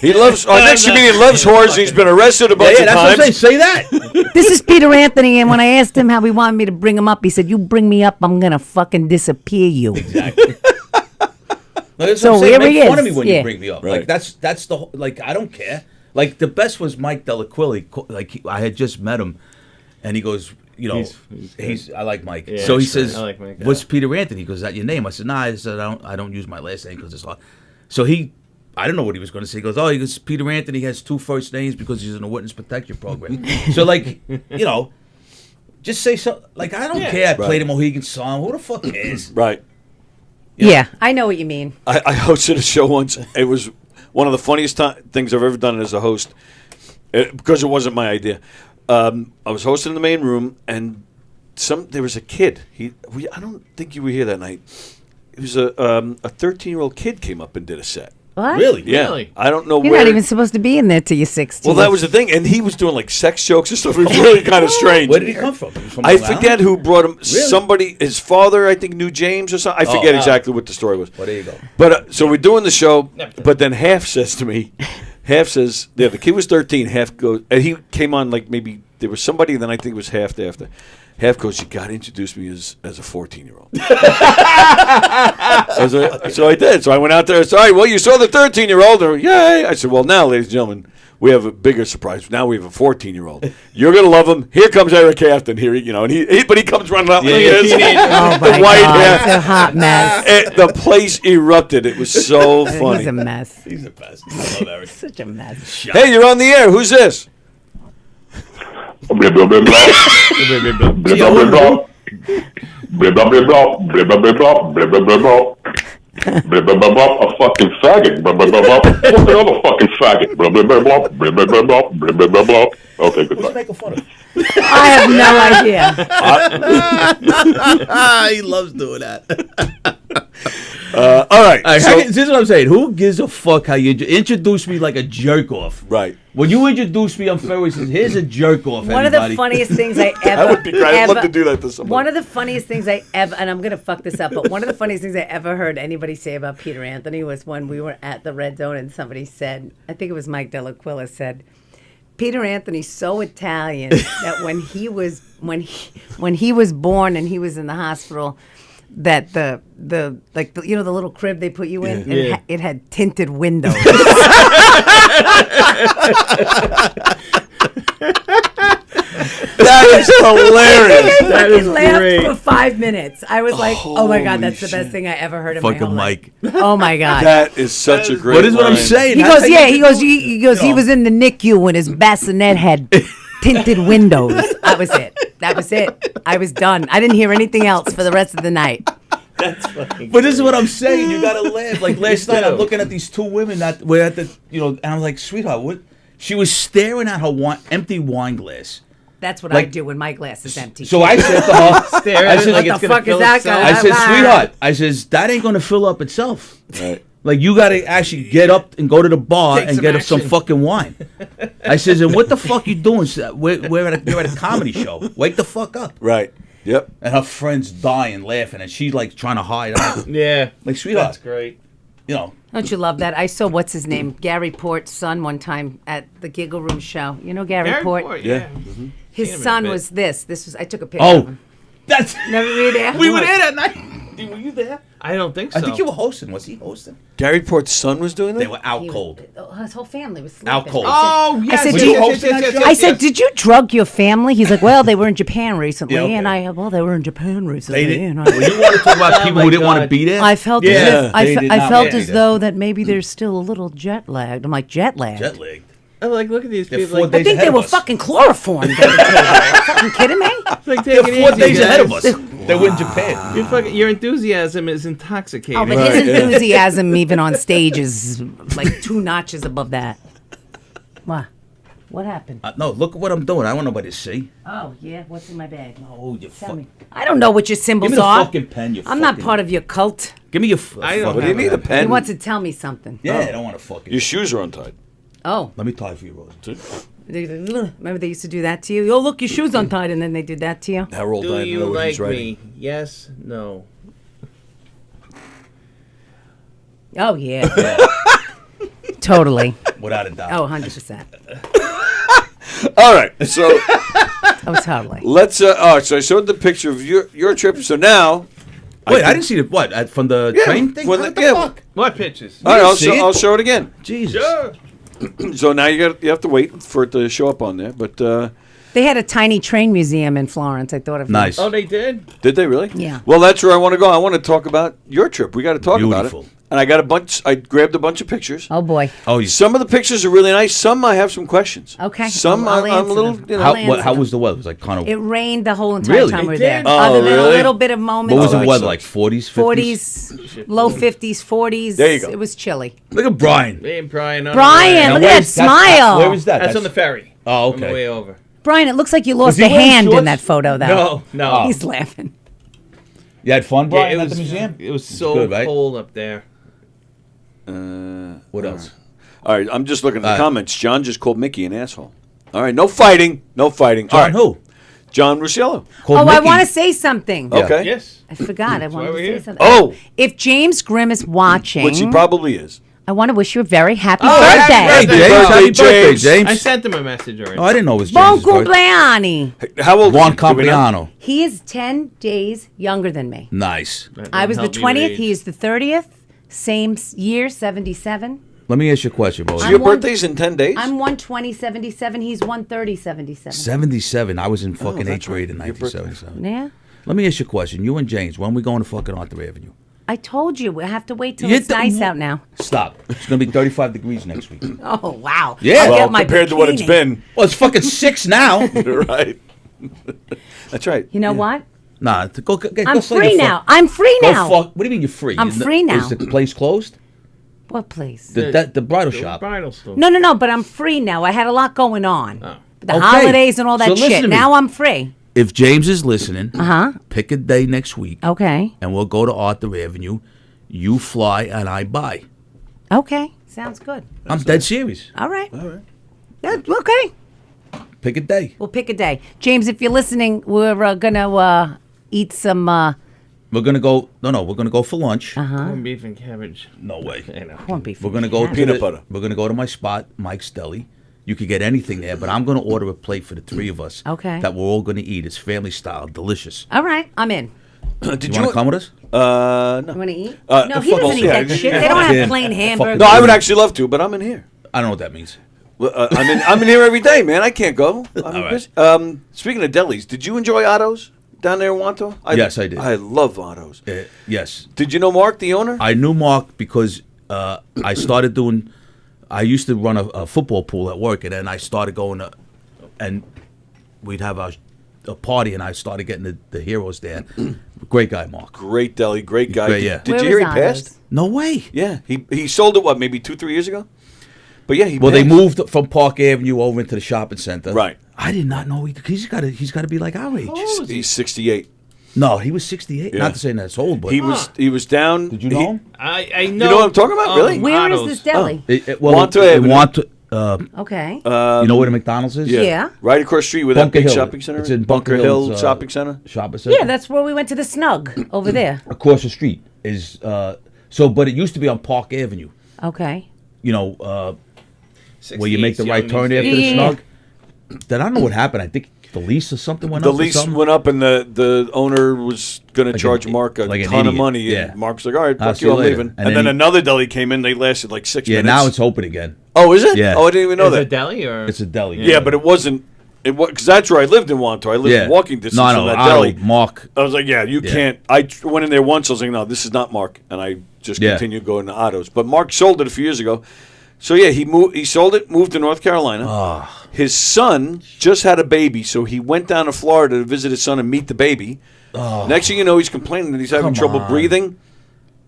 He loves. Our next comedian loves whores. He's been arrested a bunch of that's times. what I'm saying. Say that. This is Peter Anthony, and when I asked him how he wanted me to bring him up, he said, "You bring me up, I'm gonna fucking disappear you." Exactly. So here Make he fun is. of me when Yeah. you bring me up. Right. Like that's the whole, like I don't care. Like the best was Mike Delaquili. Like I had just met him, and he goes, you know, he's I like Mike. Yeah, so he sure. says, I like Mike, yeah. "What's Peter Anthony?" He goes, "Is that your name?" I said, "Nah." I said, I don't use my last name because it's hard." So I don't know what he was going to say. He goes, "Oh, he goes, Peter Anthony has 2 first names because he's in the witness protection program." So like, you know, just say something. Like I don't care. I played a Mohegan song. Who the fuck cares? Right. Yeah, I know what you mean. I hosted a show once. It was one of the funniest things I've ever done as a host, because it wasn't my idea. I was hosting in the main room, and there was a kid. I don't think you were here that night. It was a 13-year-old kid came up and did a set. What? Really? Yeah. Really? I don't know You're where. not even supposed to be in there till you're 16. Well, that was the thing, and he was doing like sex jokes and stuff. It was really kind of strange. Where did he come from? He was from I Long forget Island? who brought him. Really? Somebody, his father, I think, knew James or something. I forget exactly what the story was. Well, there you go. But so we're doing the show, but then Half says to me, Half says, yeah, the kid was 13. Half goes, and he came on like maybe there was somebody. Then I think it was Half after. Half goes, you got to introduce me as a 14-year-old. So I did. So I went out there. Sorry, well, you saw the 13-year-old. Yay! I said, well, now, ladies and gentlemen, we have a bigger surprise. Now we have a 14-year-old. You're gonna love him. Here comes Eric Hafton. Here, and but he comes running out like this. Oh the my white God, hair. it's a hot mess. The place erupted. It was so funny. He's a mess. He's the best. I love Eric. Such a mess. Hey, you're on the air. Who's this? Blah blah blah blah. Blah blah blah blah. Blah blah blah blah. Blah blah blah blah. Blah blah blah blah. Blah blah blah blah. A fucking faggot. Blah blah blah blah. What's the other fucking faggot? Blah blah blah blah. Blah blah blah blah. Blah blah blah blah. Okay, Who's goodbye. making fun of? I have no idea. He loves doing that. All right. This is what I'm saying. Who gives a fuck how you introduce me like a jerk off? Right. When you introduce me on Fairway, says, here's a jerk off. One of the funniest things I ever. That would be great. I'd love to do that to somebody. One of the funniest things I ever, and I'm gonna fuck this up, but one of the funniest things I ever heard anybody say about Peter Anthony was when we were at the Red Zone and somebody said, I think it was Mike Delaquila said, Peter Anthony's so Italian that when he was born and he was in the hospital, that the little crib they put you in, it had tinted windows. That is hilarious. That is great. For 5 minutes, I was like, "Oh my God, that's the best thing I ever heard in my whole Fucking life." Mike. Oh my God. That is such a great. But this is what I'm line. saying. He That's goes, how yeah. you He goes. He was in the NICU when his bassinet had tinted windows. That was it. I was done. I didn't hear anything else for the rest of the night. That's fucking. But this is what I'm saying. You gotta laugh. Like last night, I'm looking at these 2 women that were at the, and I'm like, sweetheart, what? She was staring at her empty wine glass. That's what I do when my glass is empty. So I said to her, Stare at it like "What it's the gonna fuck is fill that itself. gonna I said, happen?" sweetheart, I says, that ain't gonna fill up itself. Right. Like you gotta actually get up and go to the bar Take and some get some action. fucking wine. I says, and what the fuck you doing? You're at a comedy show. Wake the fuck up. Right. Yep. And her friends dying laughing, and she's like trying to hide out. Yeah. Like sweetheart, That's great. Don't you love that? I saw what's his name, Gary Port's son, one time at the Giggle Room show. You know Gary Port? Yeah. Mm-hmm. His Seen him in a son bit. was this. I took a picture of Oh, him. that's Never be there. we were there that night. Were you there? I don't think so. I think you were hosting. Was he hosting? Gary Port's son was doing that. They were out cold. His whole family was sleeping. Out cold. Oh yes. said, Were "Did you you- hosting that show? I said, did you drug your family? He's like, well, they were in Japan recently. Yeah, okay. And they were in Japan recently. They didn't. And Well, you want to talk about people who didn't want to be there? I felt Yeah. as if, They did I not felt want to as be though that maybe they're still a little jet lagged. I'm like, jet lagged? Jet lagged. I'm like, look at these They're people. 4 Like, days I think ahead they of were us. fucking chloroformed. Fucking kidding me? it's like They're taking 4 easy, days ahead of guys. us. They were in Japan. Your enthusiasm is intoxicating. Oh, but his enthusiasm even on stage is like 2 notches above that. What happened? No, look at what I'm doing. I want nobody to see. Oh, yeah? What's in my bag? Oh, you Tell fuck. me. I don't know what your Give symbols me the are. fucking pen. You I'm not fucking- part of your cult. Give me your. I don't What do you need a He pen? wants to tell me something. Yeah, I don't want to fucking. Your shoes are untied. Oh. Let me tie for you, Rosie. Remember they used to do that to you? Oh, look, your shoe's untied, and then they did that to you? Harold, Do I you know what like he's writing. me? Yes. No. Oh, yeah. totally. Without a doubt. Oh, 100%. All right, so Oh, totally. let's. All right, so I showed the picture of your trip. So now, Wait, I didn't see the what from the train thing. When What the- the yeah. fuck? What pictures? All right, see it? I'll show it again. Jesus. Sure. So now you have to wait for it to show up on there. But They had a tiny train museum in Florence. I thought of Nice. you. Oh, they did? did they really? Yeah. Well, that's where I want to go. I want to talk about your trip. We got to talk about Beautiful. it. And I got a bunch. I grabbed a bunch of pictures. Oh boy. Oh, Some of the pictures are really nice. Some I have some questions. Okay. Some I'll I'm a answer little. them. You know. How was the weather? It was like kind of. It rained the whole entire Really? time we It were there. did? Other than really? a little bit of moments. What was the where weather it's like? 40s, 50s? 40s, low 50s, 40s. There you go. It was chilly. Look at Brian. Me and Brian. on Brian, the way. look at that smile. Where was that? That's on the ferry. Oh, On the okay. way over. Brian, it looks like you lost he a wearing hand in shorts? that photo, though. No, no. He's laughing. You had fun, Brian, Yeah, at the museum? It was so good, right? cold up there. What else? All right, I'm just looking at the All right. comments. John just called Mickey an asshole. All right, no fighting. No fighting. John All right. who? John Rusciello. Called I Mickey. want to say something. Okay. Yes. I forgot. I why wanted to we're say here. something. Oh. If James Grimm is watching, Which he probably is. I want to wish you a very happy happy birthday. birthday. James. Birthday, Happy birthday, James. James. I sent him a message already. Oh, I didn't know it was Bon James' birthday. cumpleaños. How old Buon is he? Do we know? compleanno. He is 10 days younger than me. Nice. That I was the helped you with 20th. age. He is the 30th. Same year, 77. Let me ask you a question, boy. So I'm your one- birthday's in 10 days? I'm 120, 77. He's 130, 77. 77. I was in fucking that's 8th grade in right. Your birthday. 1977. Yeah. Let me ask you a question. You and James, when we going to fucking Arthur Avenue? I told you. We have to wait till You it's don't- nice out now. Stop. It's going to be 35 degrees next week. Oh, wow. Yeah. I'll Well, get my compared to what it's bikini. been. Well, it's fucking 6 now. You're right. That's right. You know what? Nah, go I'm slay free your now. I'm free Go now. fuck. What do you mean you're free? I'm free now. Is the place closed? What place? The bridal shop. Bridal store. No, but I'm free now. I had a lot going on. Oh. The Okay. holidays and all that So listen shit. to me. Now I'm free. If James is listening, Uh-huh. pick a day next week, Okay. and we'll go to Arthur Avenue. You fly and I buy. Okay. Sounds good. I'm dead serious. All right. All right. Okay. Pick a day. We'll pick a day. James, if you're listening, we're going to eat some... We're gonna go. No, we're gonna go for lunch. Corned beef and cabbage. No way. I know. corned beef. We're gonna go to Peanut the- butter. We're gonna go to my spot, Mike's Deli. You could get anything there, but I'm gonna order a plate for the three of us. Okay. That we're all gonna eat. It's family style, delicious. All right. I'm in. Did You wanna come with us? No. You want to eat? Uh, no, he fuck doesn't off. eat that Yeah, shit. yeah. They don't Yeah. have plain hamburgers. No, I would actually love to, but I'm in here. I don't know what that means. Well, I'm in here every day, man. I can't go. I'm All right. busy. Speaking of delis, did you enjoy Otto's down there in Wanto? Yes, I did. I love Otto's. Yes. Did you know Mark, the owner? I knew Mark because I started doing. I used to run a football pool at work, and then I started going to, and we'd have a party, and I started getting the heroes there. Great guy, Mark. Great deli, great guy. Great, yeah. Did Where you hear he was Otto's? passed? No way. Yeah, he sold it, what, maybe 2-3 years ago? But yeah, he Well, they passed. moved from Park Avenue over into the shopping center. Right. I did not know he's got to be like our age. He's 68. No, he was 68. Yeah. Not to say that's old, but He was down. Did you know him? I know. You know what I'm talking about? Really? Where is Otto's. this deli? Wanto Avenue. Okay. You know where the McDonald's is? Yeah. Right across the street with Bunker that big Hill. shopping center. It's in Bunker Bunker Hill Hills, Shopping Center. Shopping center. Yeah, that's where we went to the Snug over there. Across the street is but it used to be on Park Avenue. Okay. You know, where you make the 68's right turn Young after Yeah. the Snug. Then I don't know what happened. I think the lease or something went The up. or lease something. went up, and the owner was going to Like charge an- Mark a like an ton of idiot. money. Yeah. And Mark's like, all right, I'll fuck see you, you I'm later. leaving. And And then then he- another deli came in. They lasted like 6 Yeah, minutes. now it's open again. Oh, is it? Yeah. Oh, I didn't even know Is it a that. deli or? It's a deli. Yeah, but it wasn't. It was because that's where I lived in Wanto. I lived in walking distance No, from that Otto, deli. Mark. I was like, yeah, you can't. I went in there once. I was like, no, this is not Mark, and I just Yeah. continued going to Otto's. But Mark sold it a few years ago. So yeah, he moved. He sold it, moved to North Carolina. Ah. His son just had a baby, so he went down to Florida to visit his son and meet the baby. Next thing you know, he's complaining that he's having Come trouble on. breathing.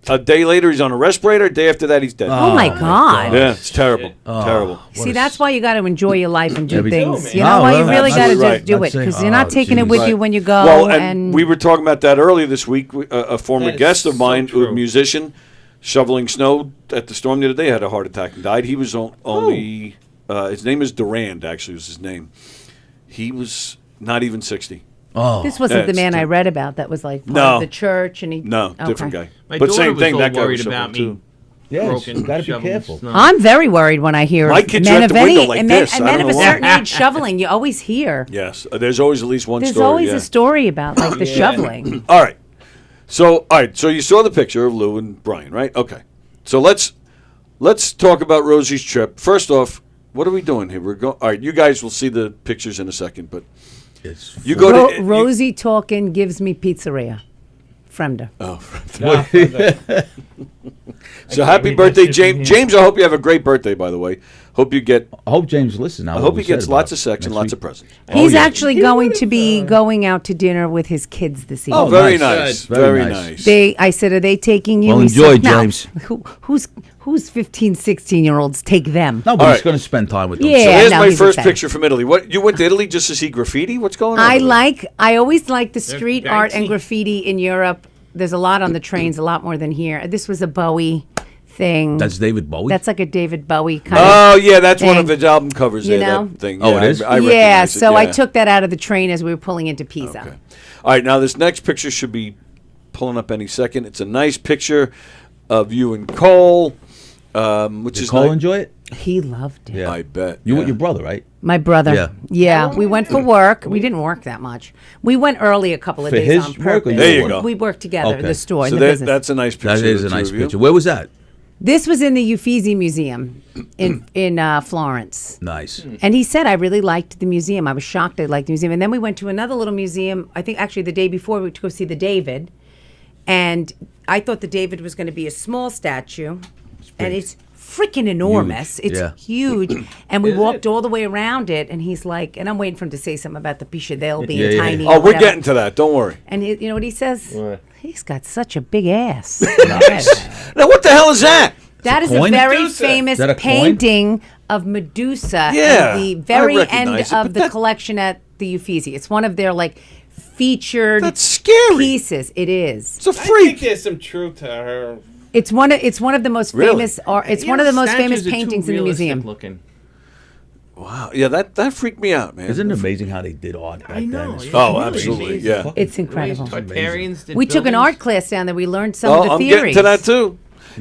A day later, he's on a respirator. A day after that, he's dead. Oh, my God. Yeah, it's terrible. Terrible. See, that's why you got to enjoy your life and do Every- things. You No, know why? You well, really got to absolutely just right. do I'd it say- because you're not taking it geez. with you when you go. Well, and we were talking about that earlier this week. A former That is guest of so mine, true. a musician, shoveling snow at the storm the other day, had a heart attack and died. He was only, his name is Durand, actually, was his name. He was not even 60. Oh, This wasn't Yeah, the it's man I terrible. read about that was like part No. of the church and he. No, different Okay. guy. My but daughter same was thing, all that guy worried was about suffering me too. Yes, broken. gotta be shoveling careful. snow. I'm very worried when I hear My kids are men at of the window any like men, this. and I men don't of a know certain why. age shoveling. You always hear. Yes, there's always at least one There's story. always yeah. a story about like the shoveling. All right. So you saw the picture of Lou and Brian, right? Okay. So let's talk about Rosie's trip. First off, what are we doing here? We're going. All right, you guys will see the pictures in a second, but you go to Rosie talking gives me pizzeria. Fremder. Oh, so happy birthday, James. James, I hope you have a great birthday, by the way. Hope you get. I hope James listens now. I hope he gets lots of sex and lots of presents. He's actually going to be going out to dinner with his kids this evening. Oh, very nice. Very nice. I said, are they taking you? Well, He enjoy, said, "No." James. Who's 15, 16-year-olds? Take them. No, but he's going to spend time with them. Yeah, So here's no, my he's first excited. picture from Italy. What, you went to Italy just to see graffiti? What's going on? I always like the street art and Banksy. graffiti in Europe. There's a lot on the trains, a lot more than here. This was a Bowie thing. That's David Bowie? That's like a David Bowie kind of Oh yeah, that's one thing. of his album covers. You there, know? that thing. Oh, Yeah, it is? I yeah, recognize it, so I yeah. took that out of the train as we were pulling into Pisa. All right, now this next picture should be pulling up any second. It's a nice picture of you and Cole, which Did is Cole nice. enjoy it? He loved it. Yeah. I bet. You with your brother, right? My brother. Yeah. Yeah, we went for work. We didn't work that much. We went early a couple of For days his on work or purpose. your There you go. We worked together, Okay. the store, So and the business. that's a nice picture. That is of a the nice two of you. picture. Where was that? This was in the Uffizi Museum in Florence. Nice. And he said, I really liked the museum. I was shocked I liked the museum. And then we went to another little museum, I think actually the day before, we went to go see the David. And I thought the David was going to be a small statue. And it's freaking enormous. Huge. It's Yeah. huge. And we walked all the way around it. And he's like, and I'm waiting for him to say something about the Pichadale being Yeah. tiny. Oh, or we're whatever. getting to that. Don't worry. And you know what he says? What? He's got such a big ass. Now, what the hell is that? That is a coin? very Medusa. famous Is that a coin? painting of Medusa Yeah, at the I very end recognize it, of but the that- collection at the Uffizi. It's one of their like featured That's scary. pieces. It is. It's a I think freak. there's some truth to her. It's one of the most Really? famous art. It's You one know, of the most statues famous are too paintings in the realistic museum. Looking. Wow. Yeah, that freaked me out, man. Isn't it amazing how they did art back I know. then? It's yeah. Oh, Really absolutely. amazing. Yeah. It's incredible. Tartarians did We took an buildings. art class down there. We learned some Oh, of the I'm theories. getting to that too.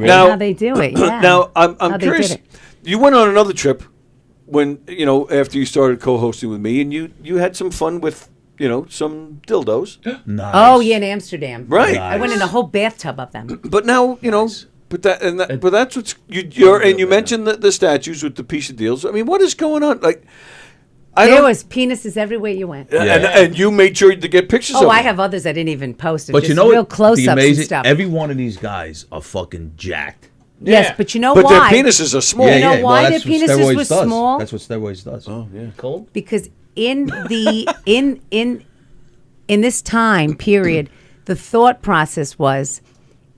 How they do it. Yeah. Now, I'm How they curious. did it. You went on another trip when, after you started co-hosting with me, and you had some fun with, some dildos. Nice. Oh yeah, in Amsterdam. Right. I went in a whole bathtub of them. But now, but that's what's you mentioned the statues with the piece of deals. I mean, what is going on? Like, There was penises everywhere you went. and you made sure to get pictures of Oh, I them. have others I didn't even post. But Just you know real what? close-ups The amazing, and stuff. every one of these guys are fucking jacked. Yes, but you know But their why? penises are small. You know Well, why their that's what penises steroids were does. small? That's what steroids does. Oh, yeah. Cold? Because in the in this time period, the thought process was,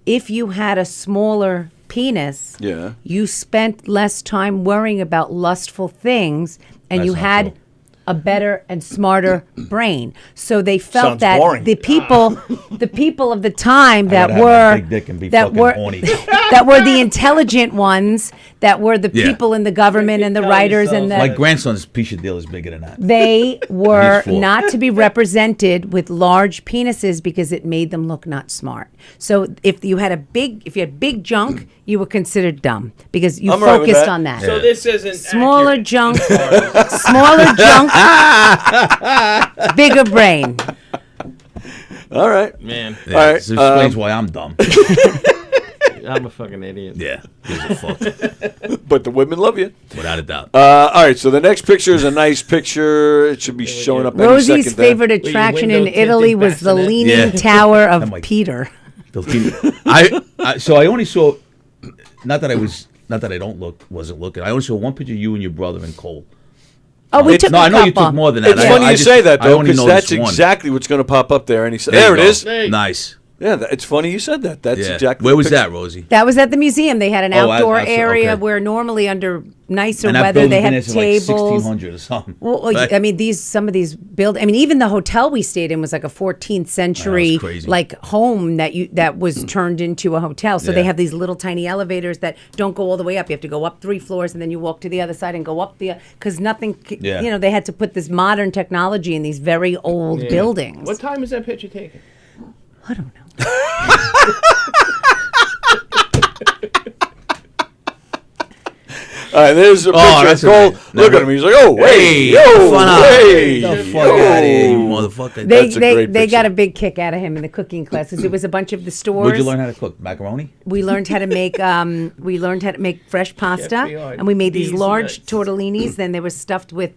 if you had a smaller penis, Yeah. you spent less time worrying about lustful things, and That's you not had true. a better and smarter brain. So they felt Sounds that boring. the people of the time that gotta have were a big dick and be that fucking were horny. that were the intelligent ones, that were the Yeah. people in the government and the writers and the My grandson's piece of deal is bigger than that. they were He's 4. not to be represented with large penises because it made them look not smart. So if you had big junk, you were considered dumb because you I'm all right with focused that. on that. So this isn't Smaller accurate. junk, bigger brain. All right. Man, Yeah, All right, this explains why I'm dumb. I'm a fucking idiot. Yeah, gives a fuck. But the women love you. Without a doubt. All right, so the next picture is a nice picture. It should be showing up any Rosie's second there. favorite attraction in window-tinted Italy was the bassinet. Leaning Yeah. Tower of I'm like- Peter. So I only saw, not that I wasn't looking. I only saw one picture of you and your brother and Cole. Oh, we took No, a I know you couple. took more than that. It's funny you say that, I though, only because noticed that's one. exactly what's going to pop up there. And he said, There there you it go. is. Hey. Nice. Yeah, it's funny you said that. That's Yeah. exactly Where the was picture. that, Rosie? That was at the museum. They had an Oh, outdoor outside, area okay. where normally under nicer And that weather building's they been had there since, like, tables. 1600 or something. Well, Right? I mean, some of these even the hotel we stayed in was like a 14th century crazy. like home that was turned into a hotel. So they Yeah. have these little tiny elevators that don't go all the way up. You have to go up 3 floors and then you walk to the other side and go up because nothing. Yeah. They had to put this modern technology in these very old buildings. What time is that picture taken? I don't know. There's a picture. Cole, look at him. He's like, oh, hey, yo, hey. Get the fuck out of here, you motherfucker. They got a big kick out of him in the cooking classes. It was a bunch of the stores. Where'd you learn how to cook? Macaroni? We learned how to make fresh pasta, and we made these large tortellinis. Then they were stuffed with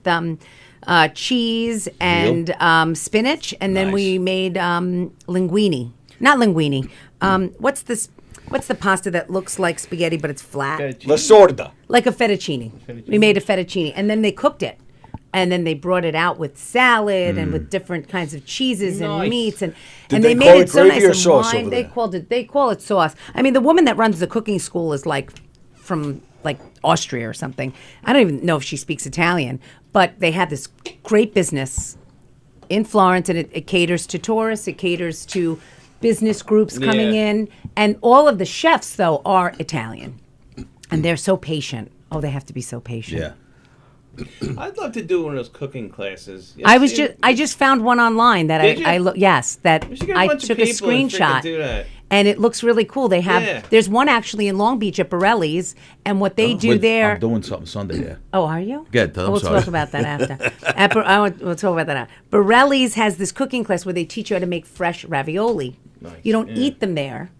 cheese and spinach, and then we made linguine. Not linguine. What's this? What's the pasta that looks like spaghetti but it's flat? La sorda. Like a fettuccine. We made a fettuccine, and then they cooked it, and then they brought it out with salad and with different kinds of cheeses and meats, and they made it so nice. And sauce wine. over They call it sauce. I mean, the woman that runs the cooking school is like from like Austria or something. I don't even know if she speaks Italian, but they have this great business in Florence, and it caters to tourists. It caters to business groups coming in, and all of the chefs though are Italian, and they're so patient. Oh, they have to be so patient. Yeah. I'd love to do one of those cooking classes. I just found one online that Did you? I took a screenshot, and it looks really cool. They have there's one actually in Long Beach at Borelli's, and what they do there. I'm doing something Sunday there. Oh, are you? Good. We'll talk about that after. We'll talk about that after. Borelli's has this cooking class where they teach you how to make fresh ravioli. Nice. You don't eat them there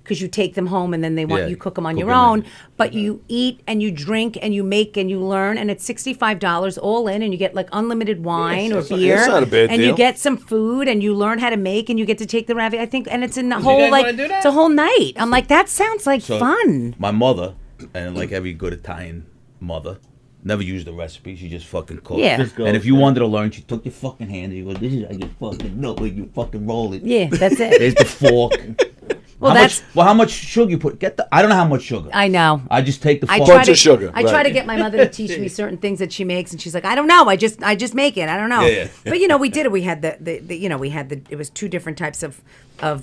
because you take them home and then they want you cook them on your own. But you eat and you drink and you make and you learn, and it's $65 all in, and you get like unlimited wine or beer. That's not a bad and deal. you get some food and you learn how to make and you get to take the ravioli. I think, and it's in the whole it's a whole night. I'm like, that sounds like fun. My mother, and like every good Italian mother, never used the recipe. She just fucking cooked. Yeah. And if you wanted to learn, she took your fucking hand and you go, this is how you fucking know it. You fucking roll it. Yeah, that's it. There's the fork. Well, how much sugar you put? I don't know how much sugar. I know. I just take the fork. I try to get my mother to teach me certain things that she makes, and she's like, I don't know. I just make it. I don't know. Yeah. But we did it. We had it was two different types of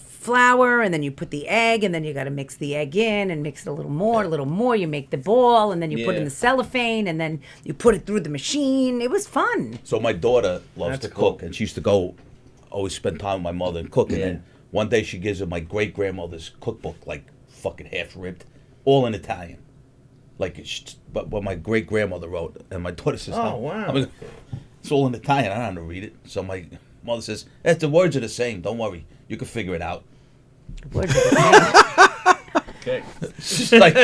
flour, and then you put the egg, and then you got to mix the egg in and mix it a little more. You make the ball, and then you put in the cellophane, and then you put it through the machine. It was fun. So my daughter loves to cook, and she used to always spend time with my mother and cook. And then one day she gives her my great grandmother's cookbook, like fucking half ripped, all in Italian, like but what my great grandmother wrote. And my daughter says, "Oh wow, I mean, it's all in Italian. I don't know how to read it." So my mother says, the words are the same. Don't worry, you can figure it out. Words are the same. Okay. It's just like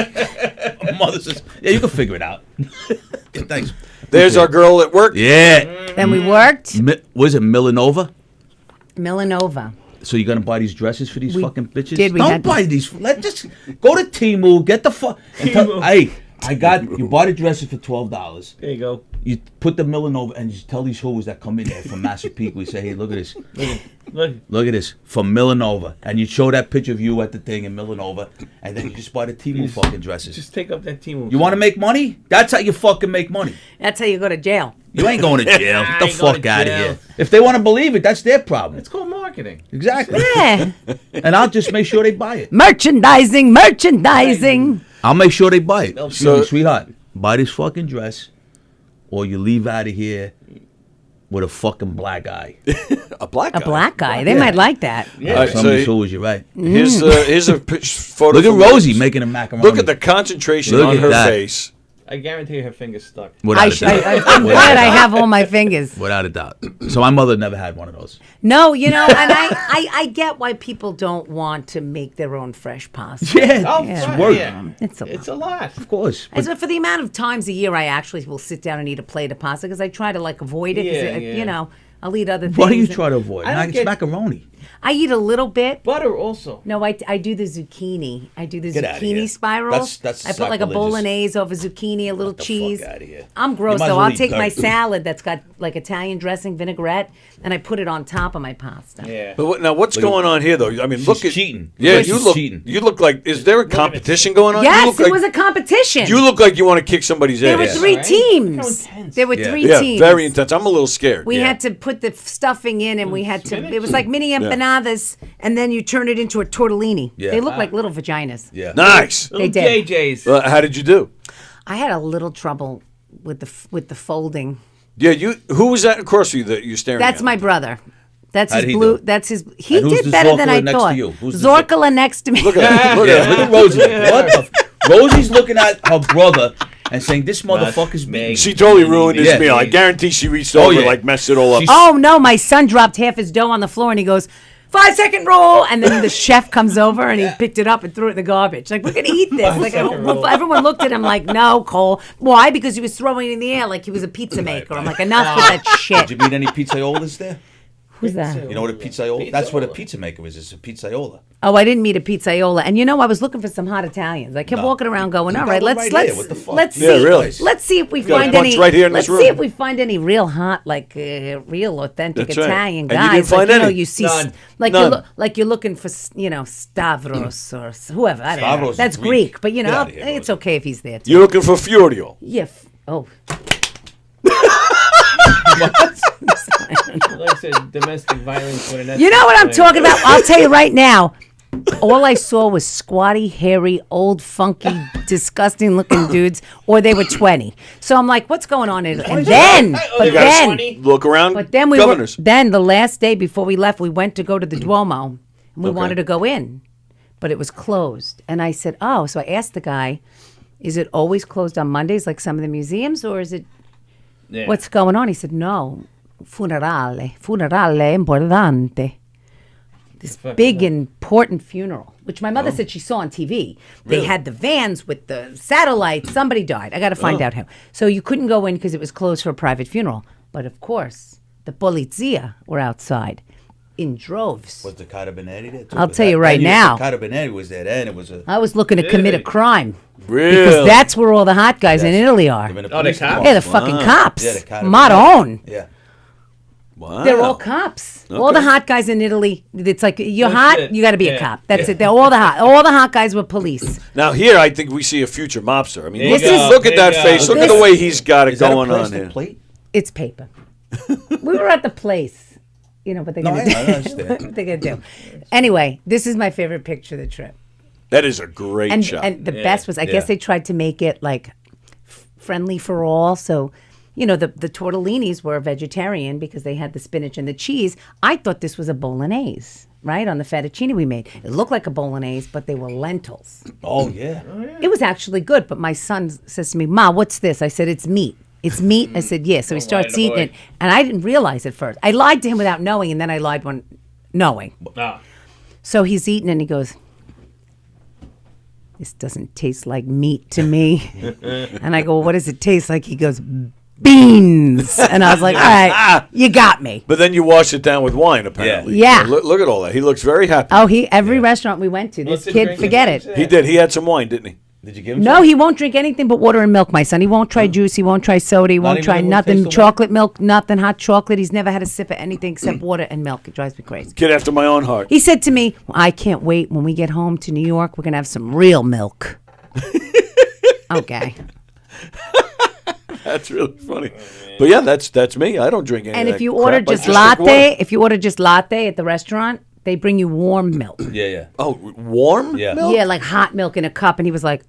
my mother says, yeah, you can figure it out. Yeah, thanks. There's our girl at work. Yeah. Then we worked. Was it Millanova? Millanova. So you're gonna buy these dresses for these fucking bitches? Did we? Don't buy these. Let's just go to Temu. Get the fuck. Hey, you buy the dresses for $12. There you go. You put the Millanova and you tell these hoes that come in there from Massapequa. You say, hey, look at this. Look at this from Millanova, and you show that picture of you at the thing in Millanova, and then you just buy the Temu fucking dresses. Just take up that Temu. You want to make money? That's how you fucking make money. That's how you go to jail. You ain't going to jail. Get the fuck out of here. If they want to believe it, that's their problem. It's called marketing. Exactly. Yeah. And I'll just make sure they buy it. Merchandising. I'll make sure they buy it. Excuse me, sweetheart, buy this fucking dress, or you leave out of here with a fucking black eye. A black guy? A black guy. They might like that. Yeah. Some of these hoes, you're right. Here's a photo. Look at Rosie making a macaroni. Look at the concentration on her face. I guarantee her fingers stuck. Without a doubt. I'm glad I have all my fingers. Without a doubt. So my mother never had one of those. No, and I get why people don't want to make their own fresh pasta. Yeah, it's work. Yeah. It's a lot. Of course. As for the amount of times a year I actually will sit down and eat a plate of pasta, because I try to avoid it. Because I'll eat other things. What do you try to avoid? It's macaroni. I eat a little bit. Butter also. No, I do the zucchini. I do the Get outta here. zucchini spirals. That's I put like a sacrilegious. bolognese over zucchini, a little cheese. Fuck outta here. I'm gross You might as though. well I'll eat take my dirt. salad that's got like Italian dressing, vinaigrette, and I put it on top of my pasta. Yeah. But now what's going on here, though? I mean, look at cheating. Yeah, She's cheating. You look like. Is there a competition going on? Yes, it was a competition. You look like you want to kick somebody's There ass. were three teams. There were three teams. Yeah, very intense. I'm a little scared. We had to put the stuffing in, and we had to. It was like mini empanadas, and then you turn it into a tortellini. Yeah. They look like little vaginas. Yeah. Nice. They did. JJ's. How did you do? I had a little trouble with the folding. Yeah, who was that across from you that you're staring at? That's my brother. That's How'd his he blue. do? That's his. He And who's did the better than Zorkala I next thought. to you? Who's the Zorkala next to me. Look at Look at Rosie. What the Rosie's looking at her brother and saying, this motherfucker's mean. She totally ruined his Yeah. meal. I guarantee she reached over, like, messed it all up. Oh no, my son dropped half his dough on the floor and he goes, 5-second rule, and then the chef comes over and he picked it up and threw it in the garbage. Like, we're gonna eat this. Like, everyone looked at him like, no, Cole. Why? Because he was throwing it in the air like he was a pizza maker. I'm like, enough with that shit. Did you meet any pizzaiolas there? Who's that? You know what a pizzaiola? That's what a pizza maker is. It's a pizzaiola. Oh, I didn't meet a pizzaiola. And you know, I was looking for some hot Italians. I kept walking around going, all right, let's right here. What the fuck? let's Yeah, see. really. Let's see if we Got a find bunch any right here in let's this see room. if we find any real hot, like real authentic That's right. Italian And you guys. didn't find like, you know, any? you see None. like None. you're looking for Stavros or whoever. I don't know. Stavros is That's Greek. Greek, but you Get know, outta here, it's okay if he's there too. You're looking for Fiorio. Yeah. Oh. Like I said, domestic violence. With an You know what I'm talking about? I'll tell you right now. All I saw was squatty, hairy, old, funky, disgusting-looking dudes, or they were 20. So I'm like, what's going on? And then, but then, Look around. but then we governors. were. Then the last day before we left, we went to go to the Duomo, and we Okay. wanted to go in, but it was closed. And I said, "Oh." So I asked the guy, "Is it always closed on Mondays, like some of the museums, or is it? Yeah. What's going on?" He said, "No, funerale importante." This big important funeral, which my mother said she saw on TV. They Really? had the vans with the satellites. Somebody died. I got to find out how. So you couldn't go in because it was closed for a private funeral. But of course, the polizia were outside in droves. Was the Carabinetti there? too? I'll Was tell that- you right I knew now. The Carabinetti was there then. It was a. I was looking to commit a crime. Really? Because that's where all the hot guys in Italy are. Even the Oh, the police cops? Yeah, the department. fucking cops. Yeah, the Carabinetti. Maron. Yeah. Wow. They're all cops. All the hot guys in Italy. It's like you're No hot, shit. you got to be a Yeah. cop. That's it. They're all the hot guys were police. Now here, I think we see a future mobster. I mean, There look, you go. look at There that you face. go. Look at the way he's got it Is that a going on plastic here. plate? It's paper. We were at the place. You know what they're No, gonna I do. understand. What they're gonna do. Anyway, this is my favorite picture of the trip. That is a great And shot. and the best was I guess they tried to make it like friendly for all. So, you know, the tortellinis were vegetarian because they had the spinach and the cheese. I thought this was a bolognese, right? On the fettuccine we made. It looked like a bolognese, but they were lentils. Oh yeah. It was actually good, but my son says to me, "Ma, what's this?" I said, "It's meat." It's meat. I said, "Yes." So he starts eating it, and I didn't realize at first. I lied to him without knowing, and then I lied when knowing. Ah. So he's eating, and he goes, "This doesn't taste like meat to me." And I go, "Well, what does it taste like?" He goes, "Beans." And I was like, "All right, you got me." But then you wash it down with wine, apparently. Yeah. Look at all that. He looks very happy. Oh, every restaurant we went to, this What's he kid, drinking? forget it. He did. He had some wine, didn't he? Did you give him? No, he won't drink anything but water and milk, my son. He won't try juice. He won't try soda. He won't even try a little nothing. taste of Chocolate milk, nothing. Hot chocolate. He's never had a sip of anything except water and milk. It drives me crazy. Kid after my own heart. He said to me, "I can't wait when we get home to New York. We're going to have some real milk." Okay. That's really funny. But yeah, that's me. I don't drink any And of if that you crap. order I just drink latte, water. if you order just latte at the restaurant, they bring you warm milk. Yeah, yeah. Oh, warm? Yeah. milk? Yeah, like hot milk in a cup. And he was like,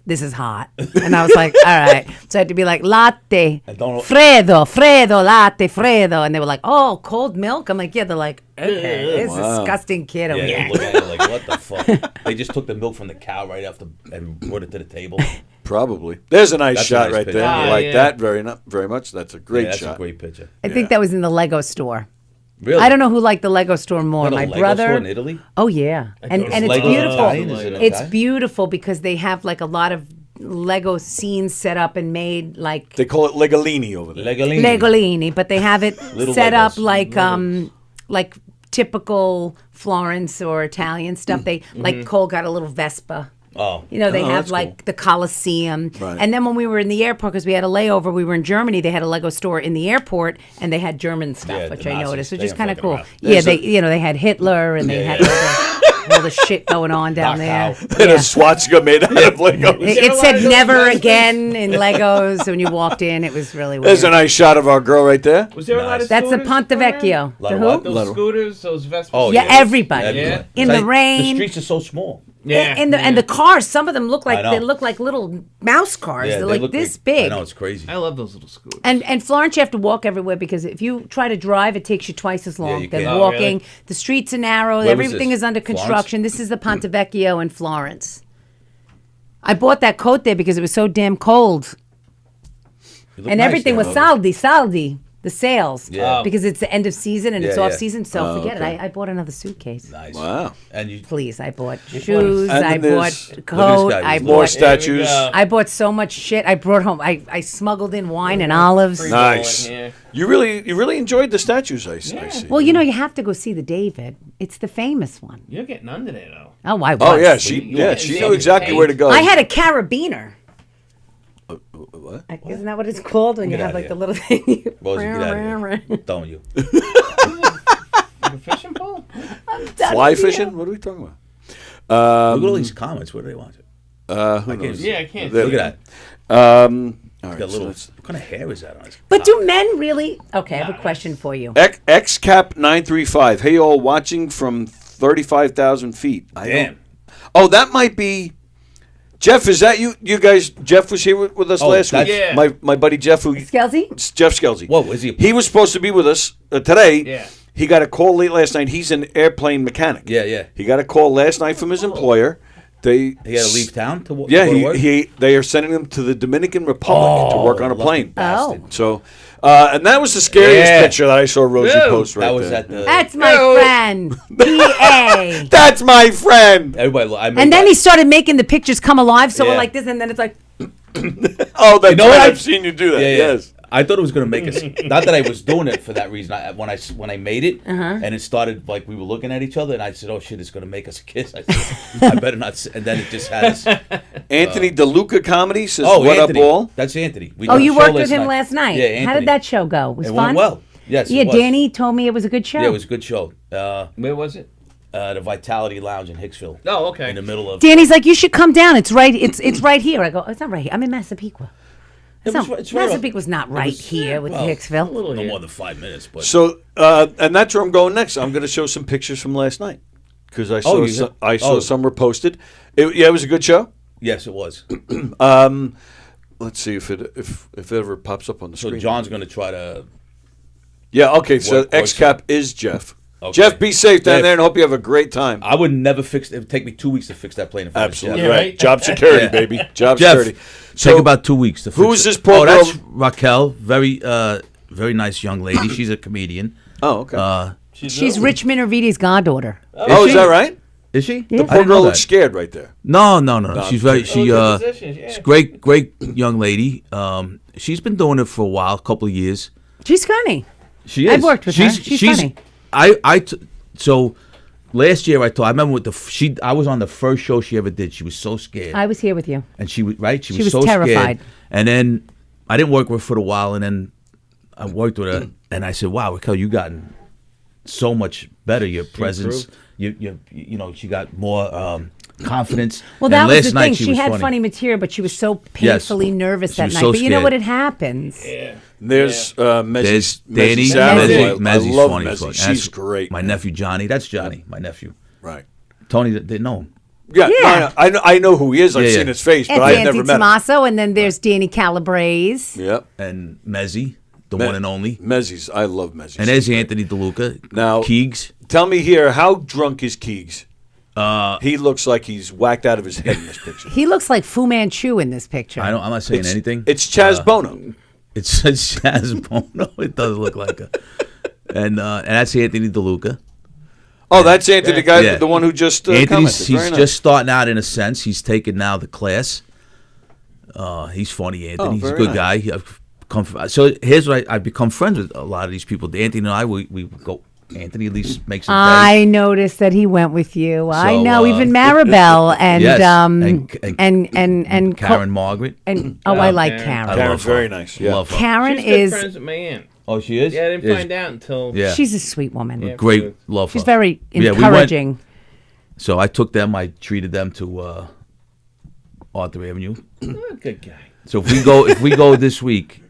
this is hot. And I was like, all right. So I had to be like, latte, freddo, latte, freddo. And they were like, oh, cold milk? I'm like, yeah. They're like, okay, this disgusting kid over Yeah, here. they look at it like, what the fuck? They just took the milk from the cow right after and brought it to the table. Probably. There's a nice That's a shot nice right picture. there. Ah, I like yeah. that very much. That's a great That's shot. a great picture. I think that was in the Lego store. Really? I don't know who liked the Lego store more, What, a my Lego brother. store in Italy? Oh yeah, and it's Lego beautiful. Italian? Is it It's Italian? beautiful because they have like a lot of Lego scenes set up and made like They call it Legolini over there. Legolini, but they have it Little set up Legos. like typical Florence or Italian stuff. They like Cole got a little Vespa. Oh. You know, they Oh, have that's like the Colosseum. Right. And then when we were in the airport, because we had a layover, we were in Germany, they had a Lego store in the airport and they had German stuff, Yeah, which the I Nazis, noticed, which they is ain't kind of fucking cool. around. Yeah, There's they had Hitler and they Yeah, had all the shit going on down there. And a swastika made out of Legos. It said never again in Legos. When you walked in, it was really weird. There's a nice shot of our girl right there. Was there a lot of That's the scooters Ponte going around? Vecchio. Lot The of who? what? Those scooters, those Vespas. Oh, Yeah, everybody. Yeah. In the rain. The streets are so small. Yeah. And the cars, some of them look I like know. they look like little mouse cars. Yeah, They're they like look this I big. know, it's crazy. I love those little scooters. And Florence, you have to walk everywhere because if you try to drive, it takes you twice as long you than can't. walking. Oh, really? The streets are narrow. Where was Everything this? is under Florence? construction. This is the Ponte Vecchio in Florence. I bought that coat there because it was so damn cold. You look And nice everything there, was Rosie. saldi, the sales. Yeah. Because it's the end of season and it's Yeah, off yeah. season, so Oh, forget okay. it. I bought another suitcase. Nice. Wow. And you Please, I bought Which shoes, ones? I And then bought there's- a look at this coat, guy, I he's bought more statues. I bought so much shit. I brought home. I smuggled in wine and olives. Nice. You really enjoyed the statues, I see. Well, you know, you have to go see the David. It's the famous one. You're getting under there though. Oh, I was. Oh yeah, she knew exactly where to go. I had a carabiner. What? Isn't that what it's called when Get you have outta like here. the little thing? Rosie, get out of here. I'm done with you. Like a fishing pole? Fly fishing? What are we talking about? Look at all these comments. What do they want? Who I knows? Yeah, I can't There- see Look at All that. right, Got so little. let's- What kind of hair is that on his? But do men really? Okay, I have a question for you. XCap935. Hey, all watching from 35,000 feet. Damn. Oh, that might be. Jeff, is that you? You guys, Jeff was here with us Oh, last week. that's- My buddy Jeff, who Skelsey? it's Jeff Skelsey. Whoa, is he? He was supposed to be with us today. Yeah. He got a call late last night. He's an airplane mechanic. Yeah, yeah. He got a call last night from his employer. They He had to leave town to Yeah, go to work? they are sending him to the Dominican Republic to work on a lucky plane. bastard. So, and that was the scariest Yeah. picture that I saw Rosie Ew. post right That was there. at the. That's my friend. PA. That's my friend. Everybody. I made And then that- he started making the pictures come alive, so we're Yeah. like this, and then it's like, Oh, that's You know right. what? I've seen you do that. Yeah, yeah. Yes. I thought it was going to make us. Not that I was doing it for that reason. When I made it, Uh-huh. and it started like we were looking at each other, and I said, "Oh shit, it's going to make us kiss." I said, "I better not." And then it just had us. Anthony DeLuca comedy says, Oh, "What Anthony. up, all?" That's Anthony. We oh, did a you show worked with him last night. Yeah, Anthony. How did that show go? Was It fun? went well. Yes. Yeah, it was. Danny told me it was a good show. Yeah, it was a good show. Where was it? The Vitality Lounge in Hicksville. Oh, okay. In the middle of. Danny's like, you should come down. It's right. It's right here. I go, it's not right here. I'm in Massapequa. It's right Massapequa's not right here with Hicksville. No more than 5 minutes, but. So, and that's where I'm going next. I'm going to show some pictures from last night because I saw I saw some were posted. It was a good show. Yes, it was. Let's see if it ever pops up on the So screen. John's going to try to. Yeah. Okay. So Work XCap is Jeff. Okay. Jeff, be safe down Jeff. there and hope you have a great time. I would never fix it. It would take me 2 weeks to fix that plane. If I was Absolutely Jeff. right. Job security, baby. Job Jeff, security. Take about 2 weeks to fix who is it. this poor Oh, girl? that's Raquel. Very nice young lady. She's a comedian. Oh, okay. She's Rich Minerviti's goddaughter. Oh, is that right? Is she? The I poor didn't know girl that. looks scared right there. No. No, She's I'm very. kidding. She's great young lady. She's been doing it for a while, a couple of years. She's funny. She is. I've worked with her. She's funny. So last year I remember with I was on the first show she ever did. She was so scared. I was here with you. And she was right. She She was so terrified. scared. And then I didn't work with her for a while, and then I worked with her, and I said, "Wow, Raquel, you gotten so much better. Your presence, you know, she got more confidence." Well, And that was last the night thing. she She was had funny. funny material, but she was so Yes. painfully nervous She that was night. so But you know scared. what? It happens. Yeah. There's Mezzy. There's Danny. Savage. Mezzy's I love funny. Mezzy. And She's that's great. My nephew Johnny. That's Johnny. My nephew. Right. Tony didn't know him. Yeah, Yeah. no, I know who he is. I've Yeah, yeah. seen his face, but It's I've Anthony never met him. Tommaso, and then there's Danny Calabrese. Yep. And Mezzy, the one and only. Mezzy's. I love Mezzy. And there's Anthony DeLuca. Now, Keegs. Tell me here, how drunk is Keegs? He looks like he's whacked out of his head in this picture. He looks like Fu Manchu in this picture. I'm not saying anything. It's Chaz Bono. It's Chaz Bono. It does look like a. And that's Anthony DeLuca. Oh, that's Anthony, the guy, Yeah. the one who just Anthony's commented. he's Very nice. just starting out in a sense. He's taken now the class. He's funny, Anthony. He's a very good nice. guy. I've come from, so here's what I've become friends with a lot of these people. Anthony and I, we go. Anthony at least makes some. I noticed that he went with you. I So, know, even Maribel and yes, and Karen Margaret. And I like Karen. I Karen's love her. very nice. Yeah. Love her. Karen She's good is friends with my aunt. Oh, she is. Yeah, I didn't Is- find out until. Yeah. she's a sweet woman. Yeah. Great, love her. She's very Yeah, we went- encouraging. So I took them. I treated them to Arthur Avenue. Oh, good guy. So if we go this week,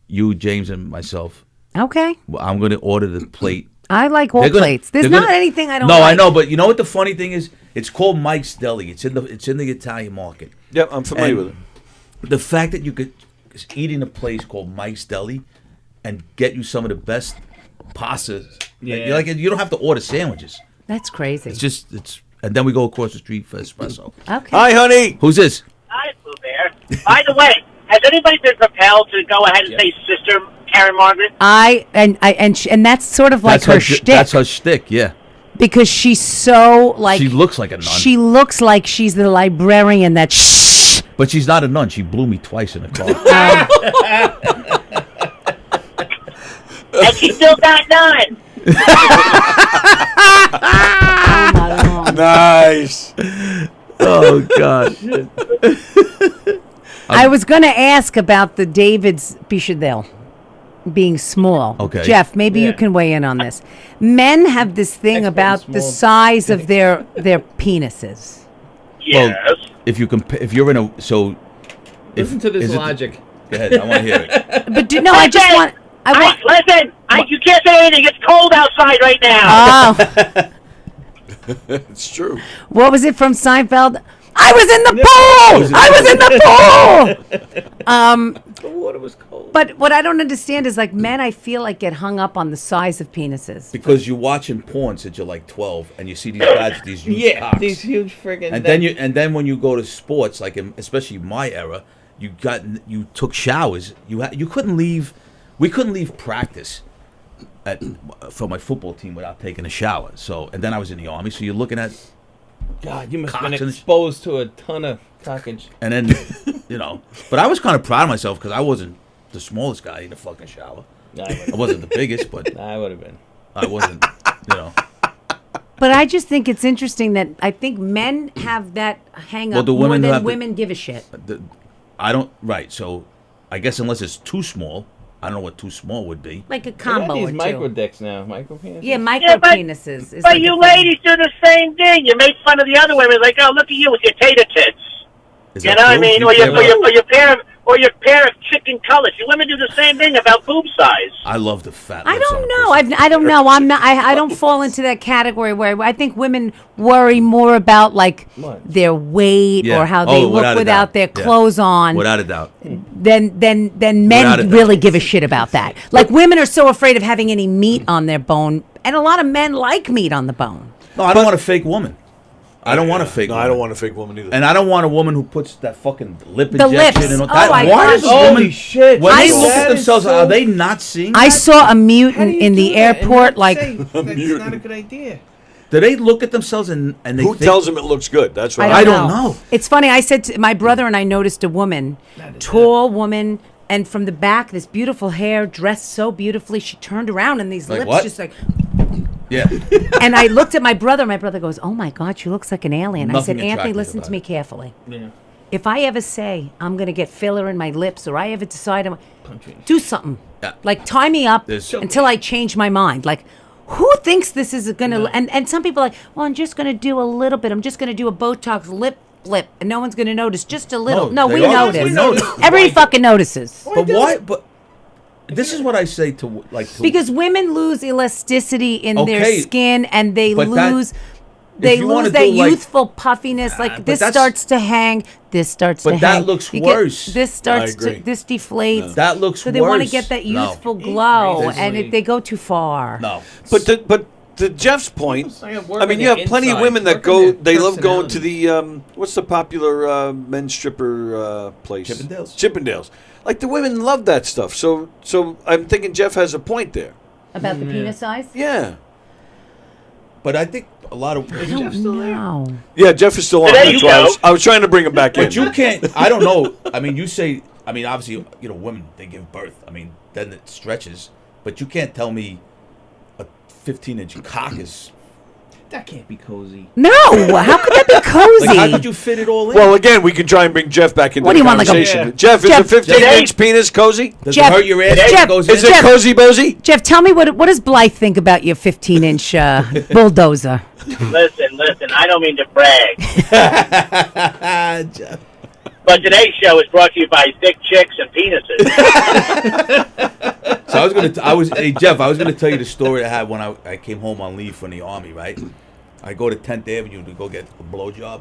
you, James, and myself, Okay. I'm going to order the plate. I like all They're gonna- plates. There's they're not gonna- anything I don't No, like. I know, but you know what the funny thing is? It's called Mike's Deli. It's in the Italian market. Yep, I'm familiar And with it. The fact that you could eat in a place called Mike's Deli and get you some of the best pastas. Yeah. You don't have to order sandwiches. That's crazy. It's and then we go across the street for espresso. Okay. Hi, honey. Who's this? Hi, Pooh Bear. By the way, has anybody been propelled to go ahead and say Sister Karen Margaret? And that's sort of like her shtick. That's her shtick, yeah. Because she's so like She looks like a nun. She looks like she's the librarian that shh. But she's not a nun. She blew me twice in the car. And she still got none. Nice. Oh God. I was going to ask about the David's Bichadel being small. Okay. Jeff, maybe you can weigh in on this. Men have this thing about the size of their penises. Well, if you're in a Listen to this is it- logic. Go ahead. I want to hear it. But I just want. Listen, you can't say anything. It's cold outside right now. Oh. It's true. What was it from Seinfeld? I was in the pool. I was in the pool. The water was cold. But what I don't understand is like men, I feel like get hung up on the size of penises. Because you're watching porn since you're like 12, and you see these guys with these huge cocks. these huge friggin' And then when you go to sports, like especially my era, you took showers. You couldn't leave. We couldn't leave practice for my football team without taking a shower. So, and then I was in the army. So you're looking at God, you must have cocks been and- exposed to a ton of cockage. and then But I was kind of proud of myself because I wasn't the smallest guy in the fucking shower. I wasn't the biggest, but I would have been. I wasn't. But I just think it's interesting that I think men have that hang Well, up the more women than have the- women give a shit. I don't. Right. So, I guess unless it's too small, I don't know what too small would be. Like a They got combo these or micro two. dicks now. Micro penises. Yeah, micro penises. is But like you a thing. ladies do the same thing. You make fun of the other women, like, oh, look at you with your tater tits. Is You that know what I true? mean? You Or care about- your pair of chicken colors. You women do the same thing about boob size. I love the fat. I lips don't on know. I don't know. I'm not. I don't fall into that category where I think women worry more about like their weight Yeah. or how they look without a without doubt. their Yeah. clothes on. Without a doubt. Than Without a men doubt. really give a shit about that. Like women are so afraid of having any meat on their bone, and a lot of men like meat on the bone. No, I don't want a fake woman. I don't want a fake. No, woman. I don't want a fake woman either. And I don't want a woman who puts that fucking lip The injection lips. and all Oh, that. my Why God. does a Holy woman? shit. When I they look saw- at themselves, are they not seeing? I that? saw a mutant in the airport. Like That's not a good idea. Do they look at themselves and they? Who think, tells them it looks good? That's what I don't know. It's funny. I said to my brother and I noticed a woman, tall woman, and from the back, this beautiful hair, dressed so beautifully. She turned around and these Like lips what? just like. Yeah. And I looked at my brother. My brother goes, "Oh my God, she looks like an alien." I Nothing said, "Anthony, attractive listen about to me carefully. Yeah. If I ever say I'm gonna get filler in my lips, or I ever decide do something, Yeah. like tie me up There's- until I change my mind. Like, who thinks this is gonna? And some people are like, well, I'm just gonna do a little bit. I'm just gonna do a Botox lip, and no one's gonna notice. Just a little. No, they we all- notice. we notice. Everybody fucking notices. But why? But this is what I say to Because women lose elasticity in their Okay, skin, and they but that- lose. if They you wanna lose that do, like- youthful puffiness. Like but this that's- starts to hang. This starts to But that hang. looks You get- worse. This starts I to. agree. This deflates. That looks So they want to worse. get that No. youthful glow, There's- and if they go too far. No. But to Jeff's point, work I mean, on you your have plenty of inside. women that Work on go. your They love going to personality. the what's the popular men's stripper place? Chippendales. Chippendales. Like the women love that stuff. So I'm thinking Jeff has a point there. About the penis size? Yeah. But I think a lot of. No. Yeah, Jeff is still on. There That's you why go. I was trying to bring him back in. But you can't. I don't know. I mean, you say. I mean, obviously, women they give birth. I mean, then it stretches. But you can't tell me a 15-inch cock is. That can't be cozy. No, how could that be cozy? Like, how could you fit it all in? Well, again, we can try and bring Jeff back into What do the you want, like a- conversation. Yeah. Jeff, is Jeff, a 15-inch penis cozy? Does Jeff, it hurt your ass? Jeff, when it goes Is in? it cozy, Bozy? Jeff, tell me what does Blythe think about your 15-inch bulldozer? Listen, I don't mean to brag. But today's show is brought to you by Thick Chicks and Penises. So hey Jeff, I was gonna tell you the story I had when I came home on leave from the army, right? I go to 10th Avenue to go get a blowjob.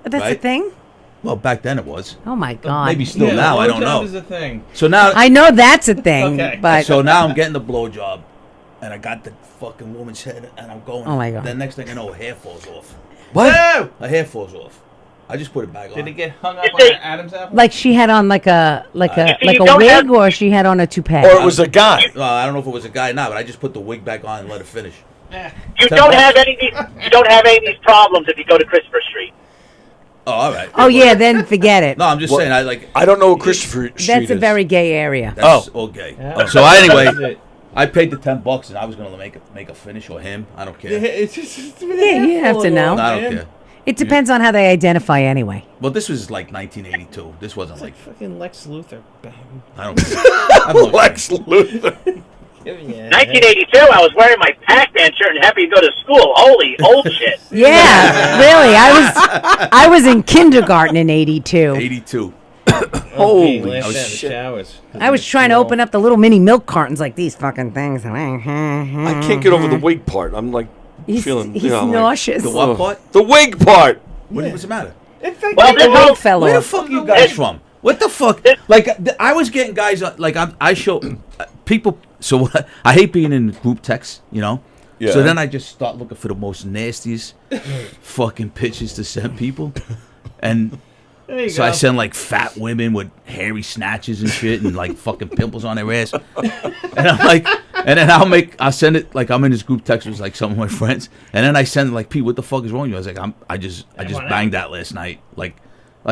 That's a right? thing? Well, back then it was. Oh my God. Maybe still now, I don't know. Is a thing. So now I know that's a thing, Okay. but so now I'm getting the blowjob, and I got the fucking woman's head, and I'm going. Oh, my God. Then next thing I know, hair falls off. What? Her hair falls off. I just put it back on. Did it get hung up on an Adam's apple? Like she had on like a you wig, don't or she had on a toupee. Or it was a guy. I don't know if it was a guy or not, but I just put the wig back on and let it finish. You don't have any of these problems if you go to Christopher Street. Oh, all right. Oh yeah, then forget it. No, I'm just saying. I don't know what Christopher Street That's a is. very gay area. That's all gay. Yeah. So anyway, I paid the $10 and I was gonna make a finish or him. I don't care. It's just Yeah, you have to know. I don't care. It depends on how they identify anyway. Well, this was like 1982. This wasn't like fucking Lex Luthor. I don't care. Lex Luthor. 1982, I was wearing my Pac-Man shirt and happy to go to school. Holy old shit. Yeah, really. I was in kindergarten in '82. 82. Holy shit! Showers. I was trying to open up the little mini milk cartons like these fucking things. I can't get over the wig part. I'm like feeling. He's nauseous. The what part? The wig part. What's the matter? Well, the wig fell Where the off. fuck are you guys from? What the fuck? Like I was getting guys like I show people. So I hate being in group texts, you know. Yeah. So then I just start looking for the most nastiest fucking pictures to send people, and so I send like fat women with hairy snatches and shit, and like fucking pimples on their ass, and I'm like, and then I'll send it like I'm in this group text with like some of my friends, and then I send like, Pete, what the fuck is wrong with you? I was like, I just banged that last night, like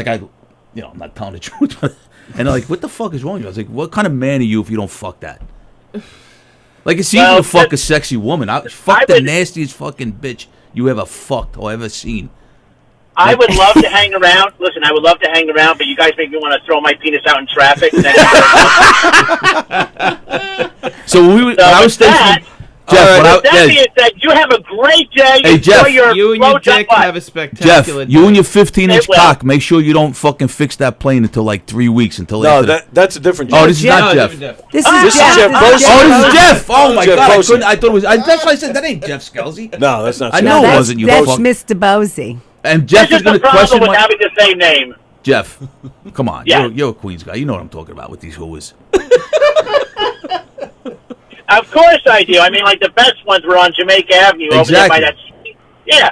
I'm not telling the truth, but, and they're like, what the fuck is wrong with you? I was like, what kind of man are you if you don't fuck that? Like, it's easy to fuck a sexy woman. Fuck the nastiest fucking bitch you ever fucked or ever seen. I would love to hang around. Listen, I would love to hang around, but you guys make me want to throw my penis out in traffic. So when I was stationed, Jeff, that being said, you have a great day. Hey, Jeff, you and your dick have a spectacular Jeff, you and your It 15-inch will. cock, make sure you don't fucking fix that plane until like 3 weeks. No, after that's a different. Oh, this is Jeff. not Jeff. This This is is Jeff. Jeff This Bosa. is Oh, this is Jeff. Oh my Jeff God, Bosa. I thought it was. That's why I said that ain't Jeff Scalzi. No, that's not. I Jeff. know No, it that's, wasn't you. that's fuck. Mr. Bosey. And Jeff This is is going the to question problem with my having the same name. Jeff. Come on, Yeah. you're a Queens guy. You know what I'm talking about with these whoas. Of course I do. I mean, like the best ones were on Jamaica Avenue over there by that. Yeah.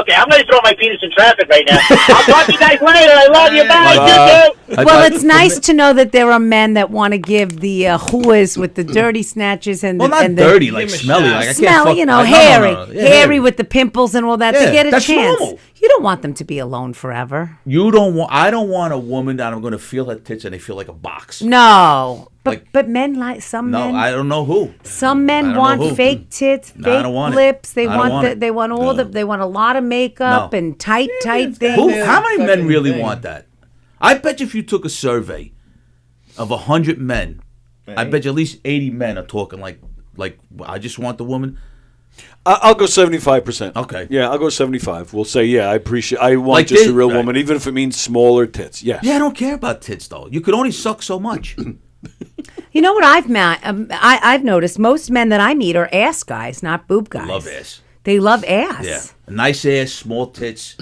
Okay, I'm going to throw my penis in traffic right now. I'll talk to you guys later. I love you. Bye. Well, it's nice to know that there are men that want to give the whoas with the dirty snatches and Well, the, not and the dirty, like smelly. Like I can't smelly, fuck, you know, no, hairy, no. Yeah, hairy with the pimples and all that. Yeah, They get a that's chance. normal. You don't want them to be alone forever. You don't want. I don't want a woman that I'm going to feel her tits and they feel like a box. No, but men like some No, men. I don't know who. Some I men don't know want who. fake tits, No, I fake don't want it. lips. They I don't want want the, it. they want all the they want a lot of makeup No. and tight things. How many men really want that? I bet you if you took a survey of 100 men, I bet you at least 80 men are talking like I just want the woman. I'll go 75%. Okay. Yeah, I'll go 75. We'll say, I want Like just this- a real right. woman, even if it means smaller tits. Yes. Yeah, I don't care about tits though. You could only suck so much. You know what I've noticed? Most men that I meet are ass guys, not boob guys. Love ass. They love ass. Yeah, a nice ass, small tits,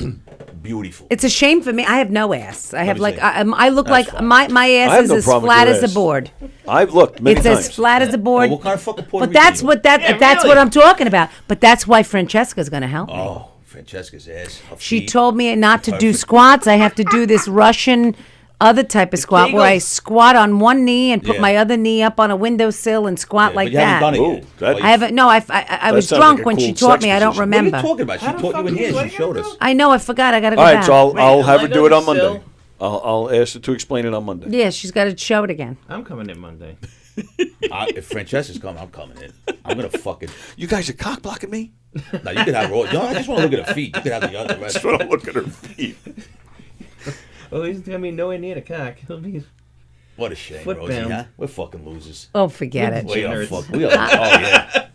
beautiful. It's a shame for me. I have no ass. I have me like see. I look That's like my I ass have is no as problem with flat your as a ass. board. I've looked many It's times. as flat as a board. What kind of fucking Puerto But that's Rican what that's what I'm talking about. But that's why Francesca's going to help me. Oh, Francesca's ass. Her She feet. told me not to do Perfect. squats. I have to do this Russian other type of squat where I squat on one knee and put Yeah. my other knee up on a windowsill and squat Yeah, like but you haven't that. done it yet. I haven't. No, I was sounds drunk like a when she cool taught sex me. I don't position. remember. What are you talking about? She taught you in here. She showed us. I know. I forgot. I got to go All right, back. so I'll have her Lego do it on still? Monday. I'll ask her to explain it on Monday. Yeah, she's got to show it again. I'm coming in Monday. If Francesca's coming, I'm coming in. I'm gonna fucking. You guys are cock blocking me? No, you can have her. No, I just want to look at her feet. You can have the other rest. I just want to look at her feet. Well, he's gonna be nowhere near the cock. He'll be. What a shame, Foot Rosie. bound. Huh? We're fucking losers. Oh, forget it. We are fuck. We are. Oh yeah.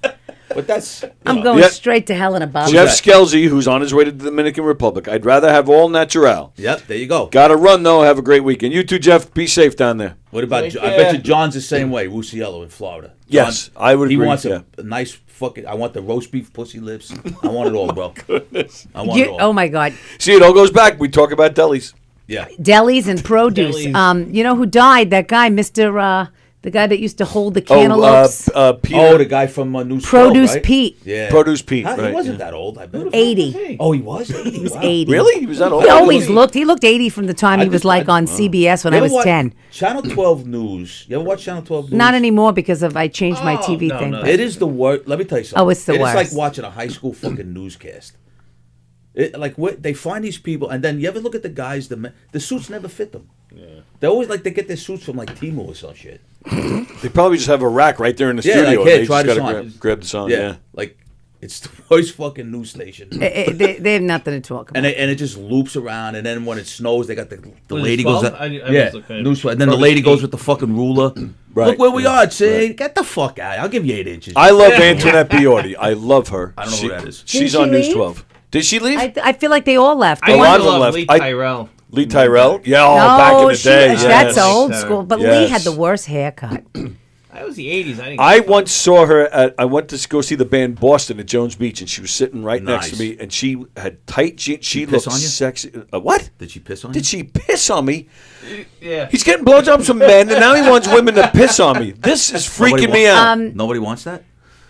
But that's. I'm going Yep. straight to hell in a bottle. Jeff Scalzi, who's on his way to the Dominican Republic. I'd rather have all natural. Yep, there you go. Got to run, though. Have a great weekend. You too, Jeff. Be safe down there. What about? Take I care. bet you John's the same way. Rusiello in Florida. Yes, John, I would He agree, wants yeah. a nice fucking. I want the roast beef pussy lips. I want it all, bro. Goodness. I want it all. Oh my God. See, it all goes back. We talk about delis. Yeah. Delis and produce. Delis. You know who died? That guy, Mr. The guy that used to hold the cantaloupes. Peter. the guy from New Produce right? Pete. Yeah. Produce Pete, He right, wasn't that old, I bet. 80. Oh, he was 80? He was Wow. 80. Really? He was that old? He always looked. He looked 80 from the time he was like on CBS when I was 10. Channel 12 News. You ever watch Channel 12 News? Not anymore because I changed my TV thing. but- It is the worst. Let me tell you something. Oh, it's the worst. It's like watching a high school fucking newscast. They find these people, and then you ever look at the guys, the suits never fit them. Yeah. They always they get their suits from like Temu or some shit. They probably just have a rack right there in the studio. Like, and hey, they try just this gotta on. grab this on. Yeah. Like it's the worst fucking news station. They have nothing to talk about. And it just loops around, and then when it snows, they got the Was lady it goes 12? up. I Yeah, was looking at news, and then the Produce lady goes Pete. with the fucking ruler. Right, Look where we yeah, are, see? right. Get the fuck out. I'll give you 8 inches. I love Antoinette Biordi. I love her. I don't know who that is. She's Didn't on she News leave? 12. Did she leave? I feel like they all left. A lot of them love left. Lee Tyrell. Lee Tyrell? Yeah, No, back in the she- day. that's yes. old school. But Lee Yes. had the worst haircut. That was the 80s. I once saw her I went to go see the band Boston at Jones Beach, and she was sitting right next to Nice. me, and she had tight jeans. She piss looked on you? sexy. What? Did she piss on you? Did she piss on me? Yeah. He's getting blowjobs from men, and now he wants women to piss on me. This is freaking me out. Nobody wants that?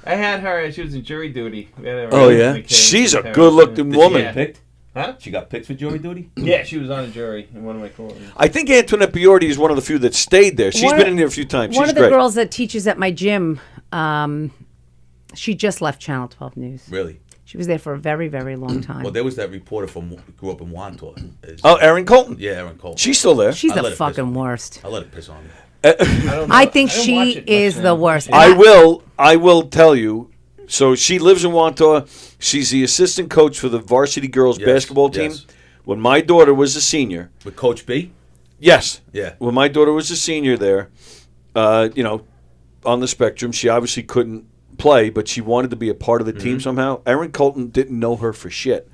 I had her. She was in jury duty. We had her Oh, as yeah? a kid. She's a Her- good-looking Did woman. She get picked? Huh? She got picked for jury duty? Yeah, she was on a jury in one of my courts. I think Antoinette Biordi is one of the few that stayed there. She's One been of- in there a few times. One She's of the great. girls that teaches at my gym, she just left Channel 12 News. Really? She was there for a very, very long time. Well, there was that reporter grew up in Wantor. Oh, Erin Colton. Yeah, Erin Colton. She's still there. She's I the let it piss fucking on me. worst. I let it piss on me. I think she is the worst. I will tell you. So she lives in Wantor. She's the assistant coach for the varsity girls basketball team. yes. When my daughter was a senior. With Coach B? Yes. Yeah. When my daughter was a senior there, on the spectrum, she obviously couldn't play, but she wanted to be a part of the team somehow. Erin Colton didn't know her for shit,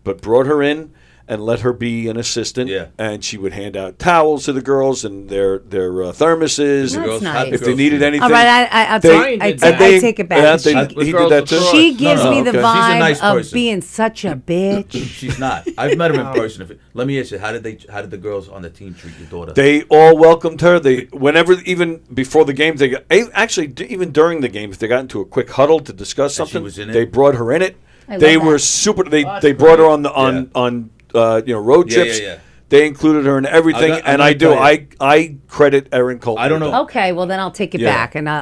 but brought her in and let her be an assistant. Yeah. And she would hand out towels to the girls and their thermoses. That's and nice. If they needed anything. All right, I take it back. Yeah, he did that too. She gives me the She's a vibe nice of person. being such a bitch. She's not. I've met her in person. Let me ask you, how did the girls on the team treat your daughter? They all welcomed her. Even before the game, even during the game, if they got into a quick huddle to discuss something, was in it? they brought her in it. I They love were that. super. They brought her on road Yeah, trips. yeah, yeah. They included her in everything, I'm gonna tell you. I credit Erin Colton. I don't know. Okay, well then I'll take it Yeah. back and I'll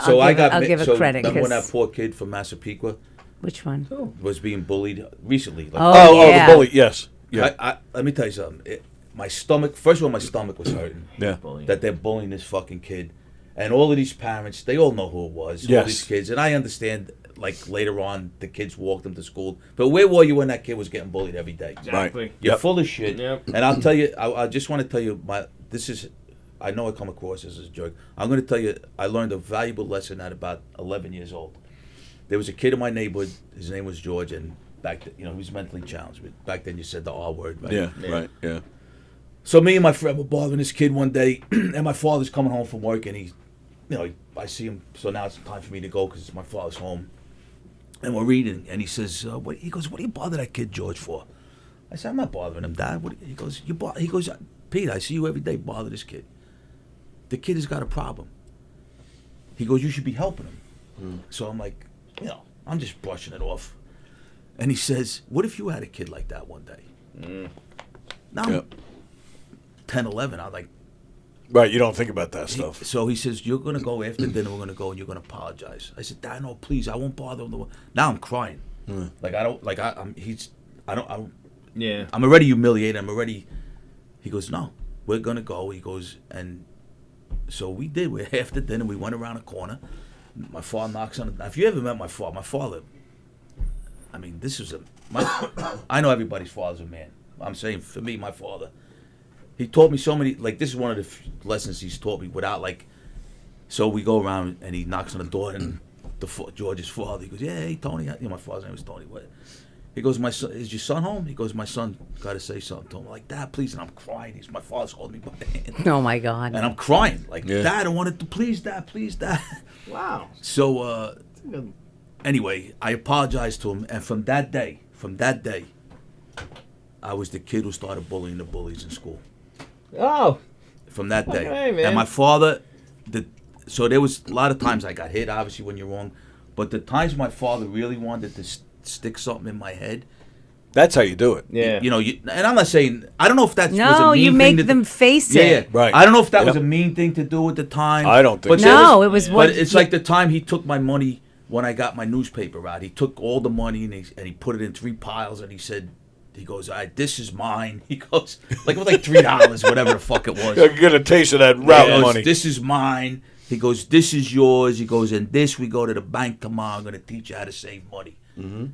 give her credit. Remember when 'cause- that poor kid from Massapequa Which one? was being bullied recently? Yeah. the bully. Yes. Yeah. Let me tell you something. My stomach. First of all, my stomach was hurting. Yeah. That they're bullying this fucking kid, and all of these parents, they all know who it was. All Yes. these kids, and I understand. Like later on, the kids walked them to school. But where were you when that kid was getting bullied every day? Exactly. You're Yep. full of shit. Yep. And I'll tell you, I just want to tell you, I know I come across as a jerk. I'm going to tell you, I learned a valuable lesson at about 11 years old. There was a kid in my neighborhood. His name was George, and back then, he was mentally challenged. But back then, you said the R word, right? Yeah. Right. Yeah. So me and my friend were bothering this kid one day, and my father's coming home from work, and I see him. So now it's time for me to go because my father's home. And we're reading, and he says, he goes, what do you bother that kid George for? I said, I'm not bothering him, Dad. He goes, Pete, I see you every day bother this kid. The kid has got a problem. He goes, you should be helping him. So I'm like, I'm just brushing it off. And he says, what if you had a kid like that one day? Now I'm 10, 11, I'm like, Right, you don't think about that stuff. So he says, you're going to go after dinner, we're going to go and you're going to apologize. I said, Dad, no, please, I won't bother him. Now I'm crying. Yeah. I'm already humiliated. He goes, no, we're going to go. He goes, and so we did. We're after dinner, we went around a corner. My father knocks on the, if you ever met my father, I mean, I know everybody's father's a man. I'm saying, for me, my father, he taught me so many, this is one of the lessons he's taught me without, so we go around and he knocks on the door and George's father, he goes, yeah, hey, Tony, my father's name was Tony, what? He goes, my son, is your son home? He goes, my son got to say something to him. I'm like, Dad, please, and I'm crying. My father's holding me by the hand. Oh my God. And I'm crying, Dad, I wanted to, please, Dad. Wow. So, anyway, I apologized to him, and from that day, I was the kid who started bullying the bullies in school. Oh. From that day. Okay, man. And my father, so there was a lot of times I got hit, obviously, when you're wrong. But the times my father really wanted to stick something in my head. That's how you do it. Yeah. You know, and I'm not saying, I don't know if that was a No, mean you thing make to them face it. Yeah, right. I don't know if that was a mean thing to do at the time. I don't think but so. No, it was what. But it's like the time he took my money when I got my newspaper out. He took all the money and he put it in 3 piles and he said, he goes, all right, this is mine. He goes, like, it was like $3, whatever the fuck it was. You're get a taste of that route money. This is mine. He goes, this is yours. He goes, and this, we go to the bank tomorrow. I'm going to teach you how to save money. Mm-hmm.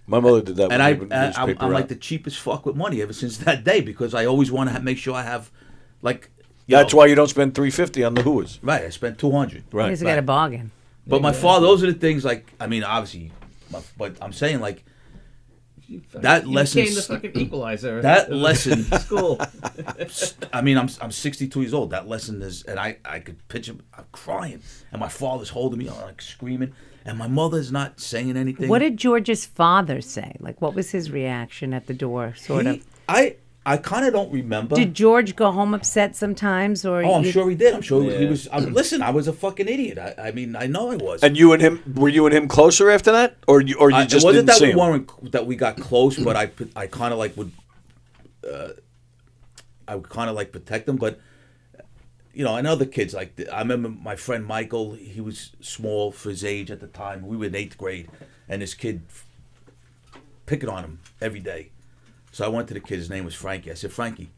My mother did that. And I'm like the cheapest fuck with money ever since that day because I always want to make sure I have, like. That's why you don't spend $350 on the Whoas. Right, I spent $200. Right, He's got a bargain. But my father, those are the things like. I mean, obviously, but I'm saying like. That lesson became the fucking equalizer. That lesson school. I mean, I'm 62 years old. That lesson is, and I could picture I'm crying, and my father's holding me, like screaming, and my mother's not saying anything. What did George's father say? Like, what was his reaction at the door? Sort of. I kind of don't remember. Did George go home upset sometimes, or? Oh, I'm sure he did. I'm sure he was. Listen, I was a fucking idiot. I mean, I know I was. And you and him, were you and him closer after that, or you just it wasn't didn't see that him? that we got close, but I kind of like would. I would kind of like protect him, but you know, and other kids like I remember my friend Michael. He was small for his age at the time. We were in 8th grade, and this kid picking on him every day. So I went to the kid, his name was Frankie. I said, Frankie,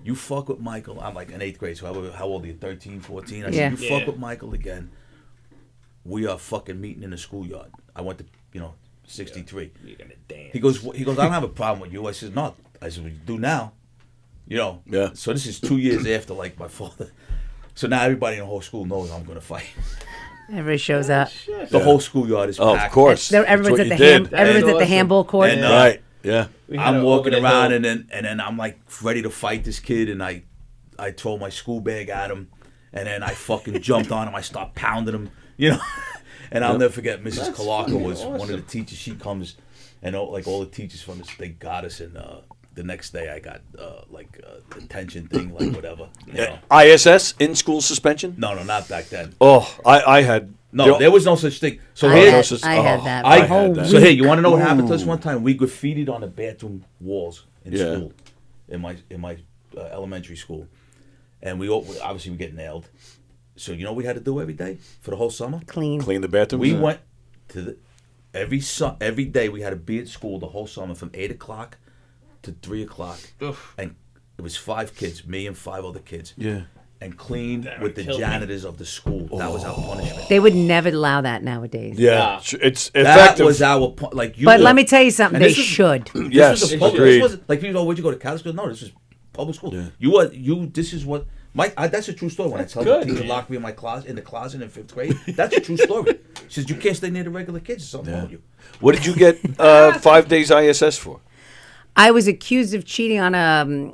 you fuck with Michael. I'm like in 8th grade, so how old are you, 13, 14? I said, you fuck with Michael again, we are fucking meeting in the schoolyard. I went to, 63. You're going to dance. He goes, I don't have a problem with you. I said, no. I said, well, you do now. Yeah. So this is 2 years after, like, my father. So now everybody in the whole school knows I'm going to fight. Everybody shows up. The whole schoolyard is packed. Of course. Everyone's at the handball court. And, right. Yeah. I'm walking around and then I'm like ready to fight this kid and I throw my school bag at him and then I fucking jumped on him. I start pounding him, And I'll never forget Mrs. Kalaka was one of the teachers. She comes and all the teachers from this, they got us and the next day I got detention thing, like whatever. ISS, in-school suspension? No, not back then. Oh, I had. No, there was no such thing. So I had that. So here, you want to know what happened to us one time? We graffitied on the bathroom walls in school, in my elementary school, and we obviously we get nailed. So you know what we had to do every day for the whole summer? Clean the bathroom. We went to every day we had to be at school the whole summer from 8 o'clock to 3 o'clock, and it was 5 kids, me and 5 other kids. Yeah. And cleaned with the janitors of the school. That was our punishment. They would never allow that nowadays. Yeah, it's effective. That was our But let me tell you something. They should. Yes, this was like people go, "Where'd you go to Catholic school?" No, this is public school. Yeah. This is what. That's a true story. When I tell the teacher locked me in the closet in 5th grade, that's a true story. She says you can't stay near the regular kids. There's something wrong with you. What did you get 5 days ISS for? I was accused of cheating on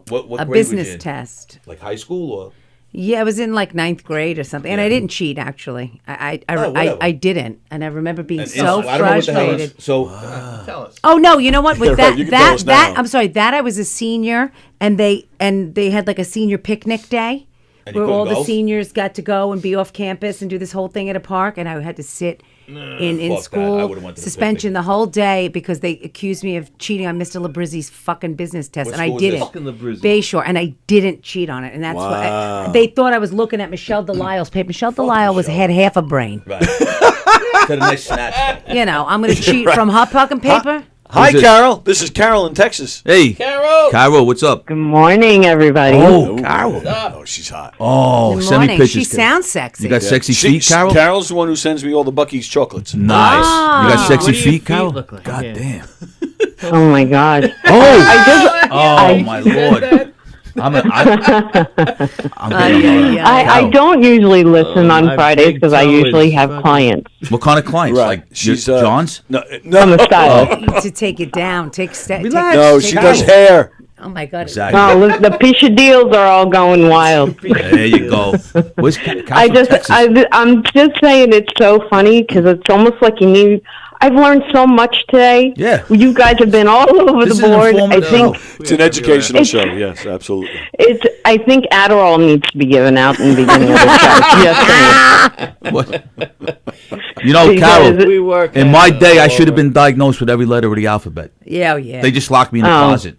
what a grade business was you in? test. Like high school or? Yeah, I was in like 9th grade or something, and I didn't cheat actually. I didn't, and I remember being so frustrated. So tell us. Oh no, you know what? With Right, you can tell us now. I'm sorry. That I was a senior, and they had like a senior picnic day And you where all couldn't the go? seniors got to go and be off campus and do this whole thing at a park, and I had to sit in fuck that. I school would've went to the suspension the whole day because they accused me of cheating on Mr. Labrizzi's fucking business test, What and I school was didn't. this? Fucking Labrizzi. Bayshore, and I didn't cheat on it, and that's Wow. what they thought I was looking at Michelle Delisle's paper. Michelle Delisle had half a brain. right. Got a nice snatch. I'm going to cheat from her fucking paper. Hi, Who's this? Carol. This is Carol in Texas. Hey, Carol, what's up? Good morning, everybody. Oh, Carol. Oh, she's hot. Oh, Good send me morning. pictures. She sounds sexy. You got sexy feet, Carol? Carol's the one who sends me all the Buc-ee's chocolates. Nice. Ah. You got sexy What do your feet, Carol? feet look like? God Yeah. damn. Oh my gosh. Oh my lord. I don't usually listen on my Fridays big because I toe usually is have fucking- clients. What kind of clients? Right. Like She's John's? No, I'm a stylist. You need to take it down. Relax. no, she does hair. Oh my God. Exactly. Oh, look, the Pisha deals are all going wild. There you go. Where's Carol I'm from Texas? just saying it's so funny because it's almost like you need. I've learned so much today. Yeah. You guys have been all over This the is an board. I informative think show. It's an educational show. Yes, absolutely. I think Adderall needs to be given out in the beginning of the show. Just saying. You know, Because Carol, in my day, I should have been diagnosed with every letter of the alphabet. Yeah, yeah. They just locked me in the closet.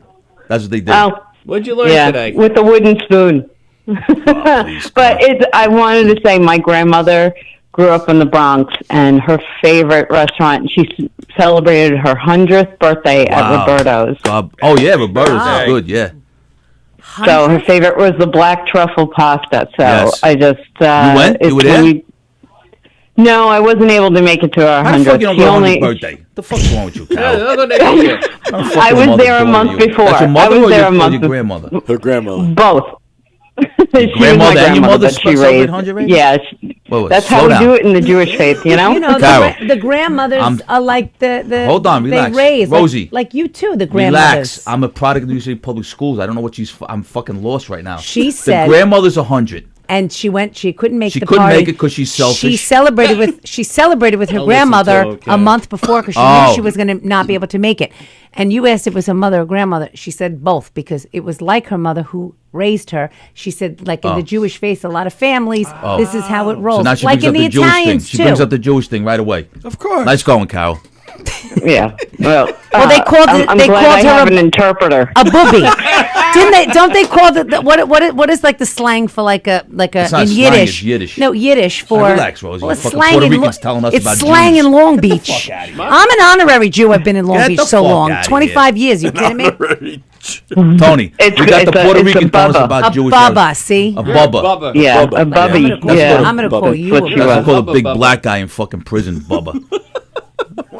That's what they did. Oh, What'd you learn yeah, today? with a wooden spoon. But I wanted to say my grandmother grew up in the Bronx, and her favorite restaurant, she celebrated her 100th birthday at Roberto's. Oh, yeah, Roberto's is good, yeah. So her favorite was the black truffle pasta. So Yes. I just... You went? You were there? No, I wasn't able to make it to her 100th. How the fuck you don't go on only- your birthday? The fuck's wrong with you, Carol? I was there a month before. That's your mother I was or there your, a month or your grandmother? Her grandmother. Both. She was my grandmother and your mother that she celebrate raised. 100 raised? Yeah, Wait, that's slow how we down. do it in the Jewish faith, you know? You know, Carol, the grandmothers are like the Hold on, relax. They raise Rosie. like you too. The grandmothers. Relax. I'm a product of the New York City Public Schools. I don't know what I'm fucking lost right now. She the said- grandmother's 100. And she went. She couldn't make She the couldn't party. make it 'cause she's selfish. She celebrated with her I'll grandmother listen to her, a month before because she Oh. knew she was going to not be able to make it. And you asked if it was her mother or grandmother. She said both because it was like her mother who raised her. She said like in Oh. the Jewish faith, a lot of families. Oh. This is how it rolls. So now she like brings in up the the Jewish thing. Italians She too. brings up the Jewish thing right away. Of course. Nice going, Carol. Yeah. Well, They called it. I'm They glad called I her have an interpreter. a booby. Didn't they? Don't they call what is like the slang for like a It's not in slang, Yiddish? it's Yiddish. No, Yiddish for. Relax, Rosie. Well, Fucking slang Puerto in Ricans telling us it's about slang Jews. in Long Beach. I'm an honorary Jew. I've been in Long Get Beach the so fuck long, outta 25 years. You kidding me? Tony, It's- we got it's the a- Puerto it's a Rican telling us bubba. about A Jewish bubba, heritage. see? A bubba. Yeah, a bubby. Yeah. I'm gonna call you. That's what she That's was. call a big black guy in fucking prison, Bubba.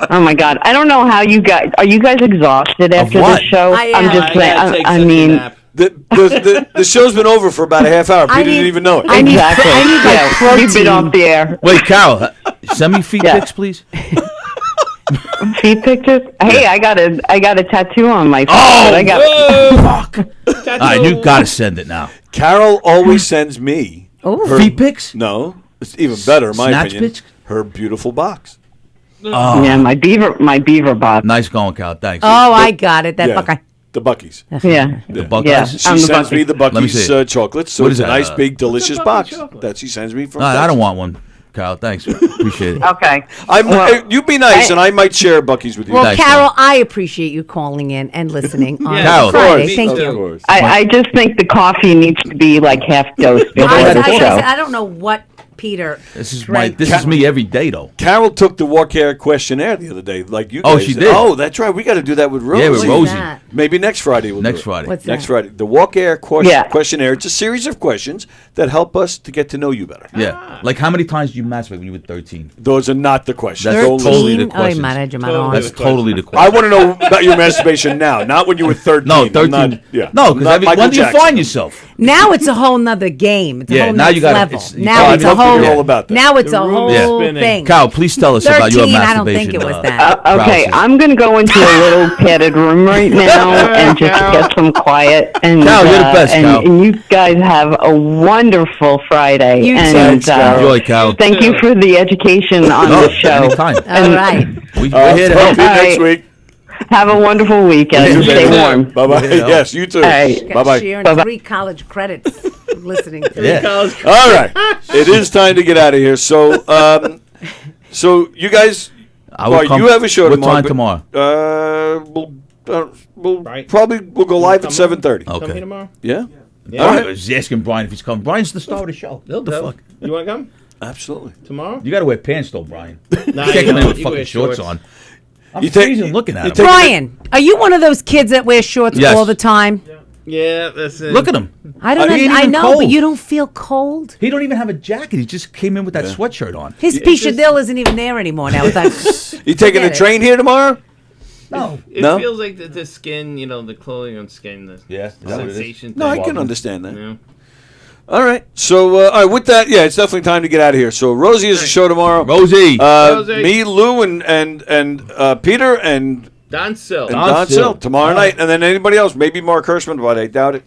Oh my God! I don't know how you guys are. You guys exhausted after what? this show? I I'm am. just saying. I mean, The show's been over for about a half hour. Peter didn't even know it. exactly. I need like Yeah, you've been protein. off the air. Wait, Carol, send me feet Yeah. pics, please. Feet pictures. Hey, I got a tattoo on my feet. Oh, but I got. Fuck. All right, you gotta send it now. Carol always sends me her Feet pics? No, it's even better in my Snatch opinion. pics? Her beautiful box. Oh. Yeah, my beaver box. Nice going, Carol. Thanks. Oh, I got it. That Yeah. Buckeye. The Buckies. Yeah. The Buckeyes? Yeah, She I'm the sends Bucky. me the Let me see Bucky's it. chocolates. So What it's is a that? nice, big, delicious Bucky box chocolate? that she sends me from. No, I Texas. don't want one, Carol. Thanks. Appreciate it. Okay. You be nice, and I might share Bucky's with you. Well, Thanks, Carol, I appreciate you calling in and listening on Carol, Friday. of Thank course, you. of course. I just think the coffee needs to be like half dosed before I- the show. I don't know what Peter. This is drank. this is me every day though. Carol took the Walk Air questionnaire the other day, like you guys. Oh, she did? Oh, that's right. We got to do that with Rosie. Yeah, with Rosie. that? Maybe next Friday. We'll Next do it. Friday. What's Next that? Friday. The Walk Air Yeah. questionnaire. It's a series of questions that help us to get to know you better. Yeah. Like how many times did you masturbate when you were 13? Those are not the questions. That's Those- totally the 13? questions. Ay, madre, madre. That's totally the I question. want to know about your masturbation now, not when you were 13. No, I'm 13. not- yeah. No, I'm not because Michael when do you Jackson. find yourself? Now it's a whole nother game. It's a Yeah, whole now next you gotta- level. it's- Now I'd it's a love to whole. hear all about that. Now it's The a room is whole spinning. thing. Kyle, please tell us about your 13, masturbation. I don't think it was that. Okay, process. I'm going to go into a little padded room right now and just get some quiet. And, Cal, you're the best, and, Cal. and you guys have a wonderful Friday. You too. and Thanks, Cal. Enjoy, Cal. thank you for the education on No, the show. anytime. All right. We're here to Talk help. to you All next right. week. Have a wonderful weekend. You Stay too. warm. Bye-bye. Yeah. Yes, you too. All right. Bye-bye. She earned Bye-bye. 3 college credits from listening to Yeah. it. All right. It is time to get out of here. So, so you guys, I will come- you have a show what tomorrow. time tomorrow? We'll Right. probably go live at Come 7:30. Come here Okay. tomorrow. Yeah. Yeah. All I right. was asking Brian if he's coming. Brian's the star of the show. He'll The come. fuck? You want to come Absolutely. tomorrow? You got to wear pants though, Brian. Nah, You can't come in with you fucking wear shorts shorts. on. I'm You take- freezing looking at you him. take- Brian, are you one of those kids that wear shorts Yes. all the time? Yeah, that's it. Look at him. I don't. He ain't I even know, cold. but you don't feel cold. He don't even have a jacket. He just came in with that sweatshirt on. His Pichadille isn't even there anymore now. With that. You taking the Forget it. train here tomorrow? No. It No? feels like the skin, the clothing on skin, the Yeah, is that what it is? sensation. No, I thing. can understand that. Yeah. All right. So, all right, with that, yeah, it's definitely time to get out of here. So, Rosie has a show tomorrow. Rosie. Rosie. Me, Lou, and Peter, and Don Sill. Don Sill tomorrow night. And then anybody else, maybe Mark Hirschman, but I doubt it.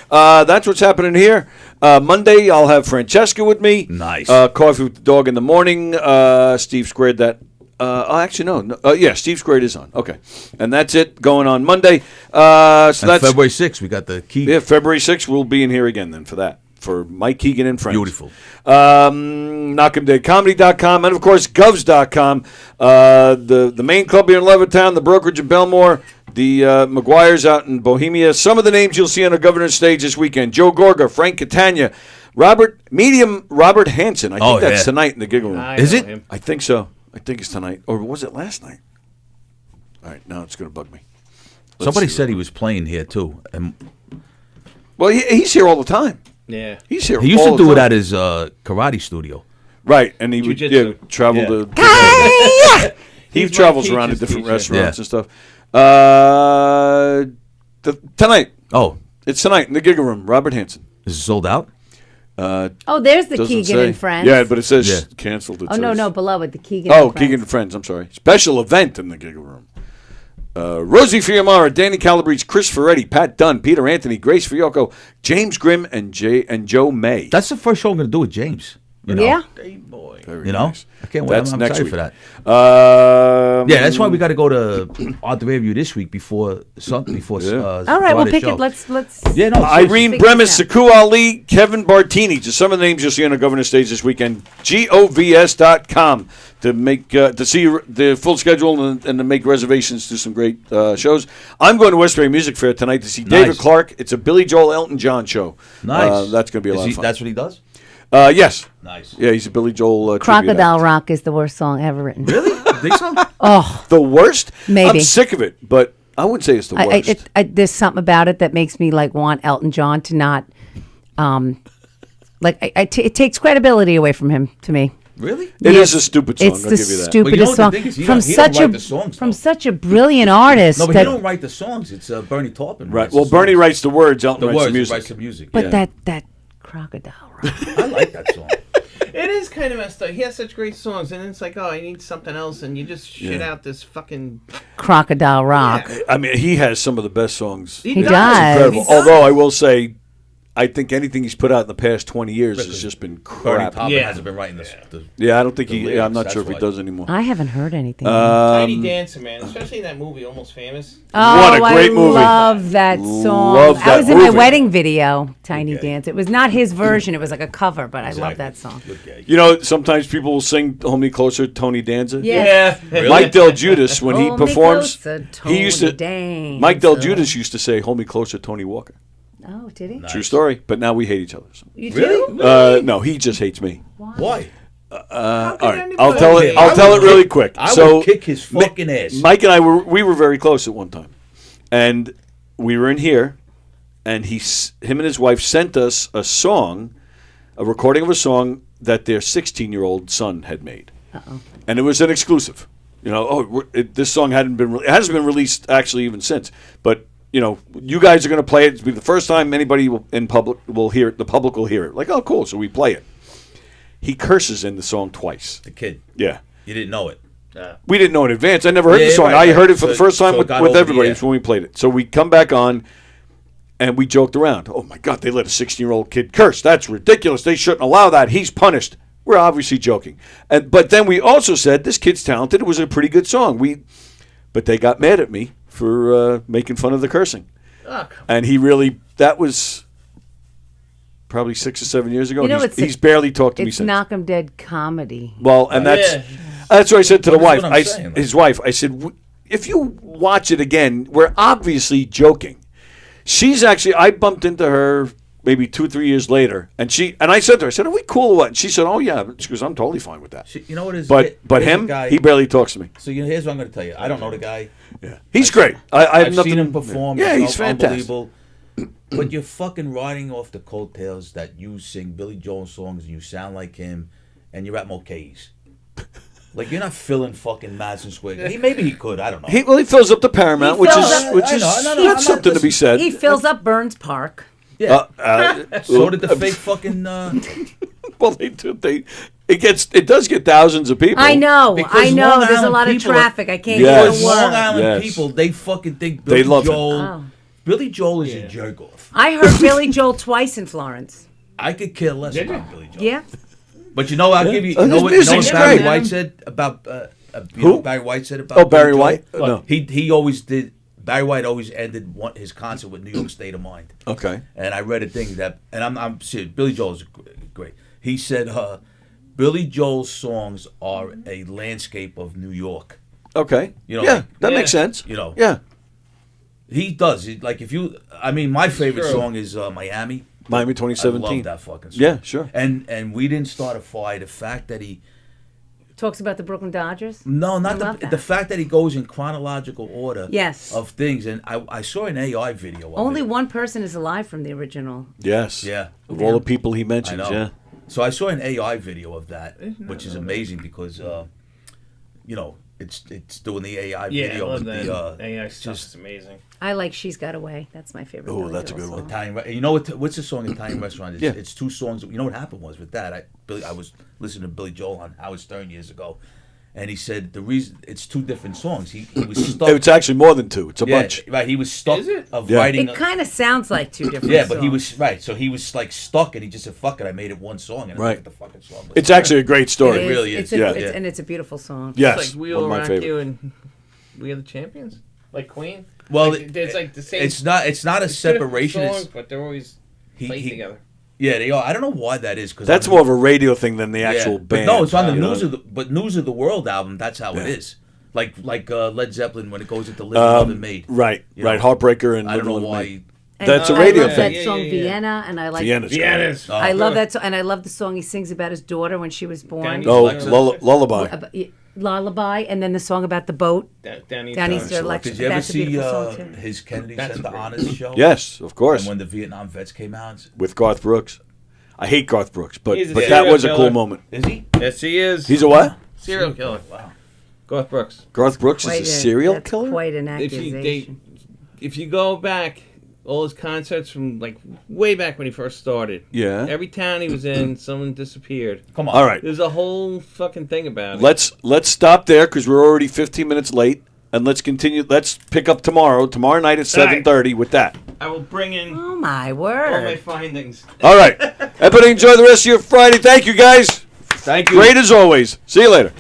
That's what's happening here. Monday, I'll have Francesca with me. Nice. Coffee with the dog in the morning. Steve squared that Actually, no. Yeah, Steve Squared is on. Okay. And that's it going on Monday. So that's February 6th, we got the Keegan. Yeah, February 6th, we'll be in here again then for that. For Mike Keegan and friends. Beautiful. KnockEmDayComedy.com and, of course, Govs.com. The main club here in Levittown, the brokerage in Belmore, the McGuire's out in Bohemia. Some of the names you'll see on the governor's stage this weekend. Joe Gorga, Frank Catania, Robert Hansen. I think that's tonight in the Giggle Room. Is it? I think so. I think it's tonight. Or was it last night? All right, now it's going to bug me. Somebody said he was playing here, too. Well, he's here all the time. Yeah. He's here. He used all to do the it time. at his karate studio. Right, and he would travel to. He travels around to different restaurants and stuff. Tonight. Oh, it's tonight in the Giggle Room. Robert Hansen. Is it sold out? There's the Keegan and Friends. Yeah, but it says canceled. No, below it, the Keegan. Oh, and Friends. Keegan and Friends. I'm sorry. Special event in the Giggle Room. Rosie Fiumara, Danny Calabrese, Chris Ferretti, Pat Dunn, Peter Anthony, Grace Fiocco, James Grimm, and Joe May. That's the first show I'm going to do with James. You know? Yeah. Very you know? nice. I can't wait. That's I'm next excited week. for that. Yeah, that's why we got to go to Art the Review this week before something. All right, we'll pick show. it. Let's. Yeah, no. Irene Bremis, Saku Ali, Kevin Bartini. Just some of the names you'll see on the governor's stage this weekend. govs.com to make to see the full schedule and to make reservations to some great shows. I'm going to Westbury Music Fair tonight to see David Clark. It's a Billy Joel Elton John show. Nice. That's going to be a lot of fun. That's what he does? Yes. Nice. Yeah, he's a Billy Joel Crocodile Rock is the worst song ever written. Really? Think so? Oh. The worst? Maybe. I'm sick of it, but I wouldn't say it's the worst. There's something about it that makes me want Elton John to not, it takes credibility away from him to me. Really? It is a stupid song. It's I'll the give you that. stupidest song from such a brilliant artist. No, but he don't write the songs. It's Bernie Taupin. Right. Well, Bernie writes the words. Elton writes the music. But that Crocodile Rock. I like that song. It is kind of messed up. He has such great songs, and it's like, oh, I need something else, and you just shit out this fucking Crocodile Rock. Yeah. I mean, he has some of the best songs. He does. Incredible. Although I will say, I think anything he's put out in the past 20 years has just been crap. Bernie Taupin hasn't been writing this. Yeah, I don't think lyrics, I'm not that's sure if he why. does anymore. I haven't heard anything. Tiny Dancer, man, especially in that movie, Almost Famous. What a great movie! I love that song. Love I that was in my movie. wedding video, Tiny Dance. It was not his version; it was like a cover, but I love that song. You know, sometimes people will sing "Hold Me Closer," Tony Danza. Yes. Yeah. Mike Del Judas, when he Hold me performs, closer, he used to. Tony Mike Del Danza. Judas used to say, "Hold me closer, Tony Walker." Oh, did he? True story. But now we hate each other. So. You do? No, he just hates me. Why? All right, I'll tell it. I'll tell it really quick. I So would kick his fucking ass. Mike and I were very close at one time, and we were in here, and him and his wife sent us a song, a recording of a song that their 16-year-old son had made, and it was an exclusive. You know, this song hasn't been released actually even since, but. You know, you guys are going to play it. It'll be the first time anybody in public will hear it. The public will hear it. Like, oh, cool. So we play it. He curses in the song twice. The kid. Yeah. You didn't know it. We didn't know in advance. I never heard the song. Right, I heard it for the first time so it with got over everybody. the It's when we played it. So we come back on, and we joked around. Oh, my God, they let a 16-year-old kid curse. That's ridiculous. They shouldn't allow that. He's punished. We're obviously joking. But then we also said, this kid's talented. It was a pretty good song. But they got mad at me for making fun of the cursing. And that was probably 6 or 7 years ago. You know, he's barely talked to me It's since. Knock 'em Dead comedy. Well, and that's what I said to the wife. What I'm saying, His wife, I said, if you watch it again, we're obviously joking. She's actually, I bumped into her maybe 2 or 3 years later, and I said to her, are we cool or what? And she said, oh yeah. She goes, I'm totally fine with that. You know what is? But here's him, a guy, he barely talks to me. So here's what I'm going to tell you. I don't know the guy. Yeah, he's great. I've seen him perform. Yeah, he's fantastic. Unbelievable. But you're fucking riding off the coattails that you sing Billy Joel songs and you sound like him, and you're at Mulcahy's. Like, you're not filling fucking Madison Square Garden. Maybe he could. I don't know. He fills up the Paramount, which is that's something to be said. He fills up Burns Park. Yeah. So did the fake fucking. Well, they do. It does get thousands of people. I know. Because There's Long a Island lot of people traffic. I can't Yes. get to Long work. Island people, they fucking think Billy love him. Joel. Oh. Billy Joel is a jerk off. I heard Billy Joel twice in Florence. I could care less about Billy Joel. Yeah. But I'll give you. Oh, You know what music's Barry great. White said about Who? Barry White said about Barry Billy White? Joel? No. He always did. Barry White always ended his concert with New York State of Mind. Okay. And I read a thing that, and I'm serious. Billy Joel's great. He said, Billy Joel's songs are a landscape of New York. Okay. That makes sense. Yeah. He does. My favorite song is Miami. Miami 2017. I love that fucking song. Yeah, sure. And we didn't start a fight. The fact that he talks about the Brooklyn Dodgers. No, not the fact that he goes in chronological order. Yes. Of things, and I saw an AI video. Of Only one person is alive from the original. Yes. Yeah. Of all the people he mentions, I know. yeah. So I saw an AI video of that, which is amazing because, it's doing the AI video. I love with that. the AI stuff is amazing. I like She's Got Away. That's my favorite. Oh, that's a good one. You know what's the song Italian Restaurant? It's, Yeah. it's two songs. You know what happened was with that. I was listening to Billy Joel on Howard Stern years ago, and he said the reason it's two different songs. He was stuck. It's actually more than two. It's a bunch. Right. He was stuck of Yeah. writing. It kind of sounds like two different. Yeah, but songs. he was right. So he was like stuck, and he just said, "Fuck it, I made it one song." And I Right. think the fucking song was It's actually a great story. It really is. And it's a beautiful song. Yes, It's like We one of Will my Rock favorite. You and We Are the Champions, like Queen. Well, it's like the same. It's not a it's two different separation. songs, It's, but they're always played together. Yeah, they are. I don't know why that is. Cause That's more of a radio thing than the actual But band. no, it's on the you know? News of the World album. That's how it is. Like Led Zeppelin when it goes into Live Love and Made. Right, You right. know? Heartbreaker and I don't know Live and why. Made. That's a radio I love thing. that song Vienna, and I like Vienna's great. I love that song, and I love the song he sings about his daughter when she was born. Lullaby. Lullaby, and then the song about the boat. Danny's Did you ever That's a see beautiful song too. his Kennedy Center Honors show? Yes, of course. And when the Vietnam vets came out. With Garth Brooks. I hate Garth Brooks, but He's a that serial was a cool killer. moment. Is he? Yes, he is. He's a what? Serial killer. Wow. Garth Brooks. Garth Brooks is a serial That's killer? quite an If accusation. if you go back, all his concerts from like way back when he first started. Yeah. Every town he was in, someone disappeared. Come on. All right. There's a whole fucking thing about it. Let's stop there because we're already 15 minutes late, and let's continue. Let's pick up tomorrow night at 7:30 with that. I will bring in Oh my all my word! findings. All right. Everybody enjoy the rest of your Friday. Thank you, guys. Thank you. Great as always. See you later.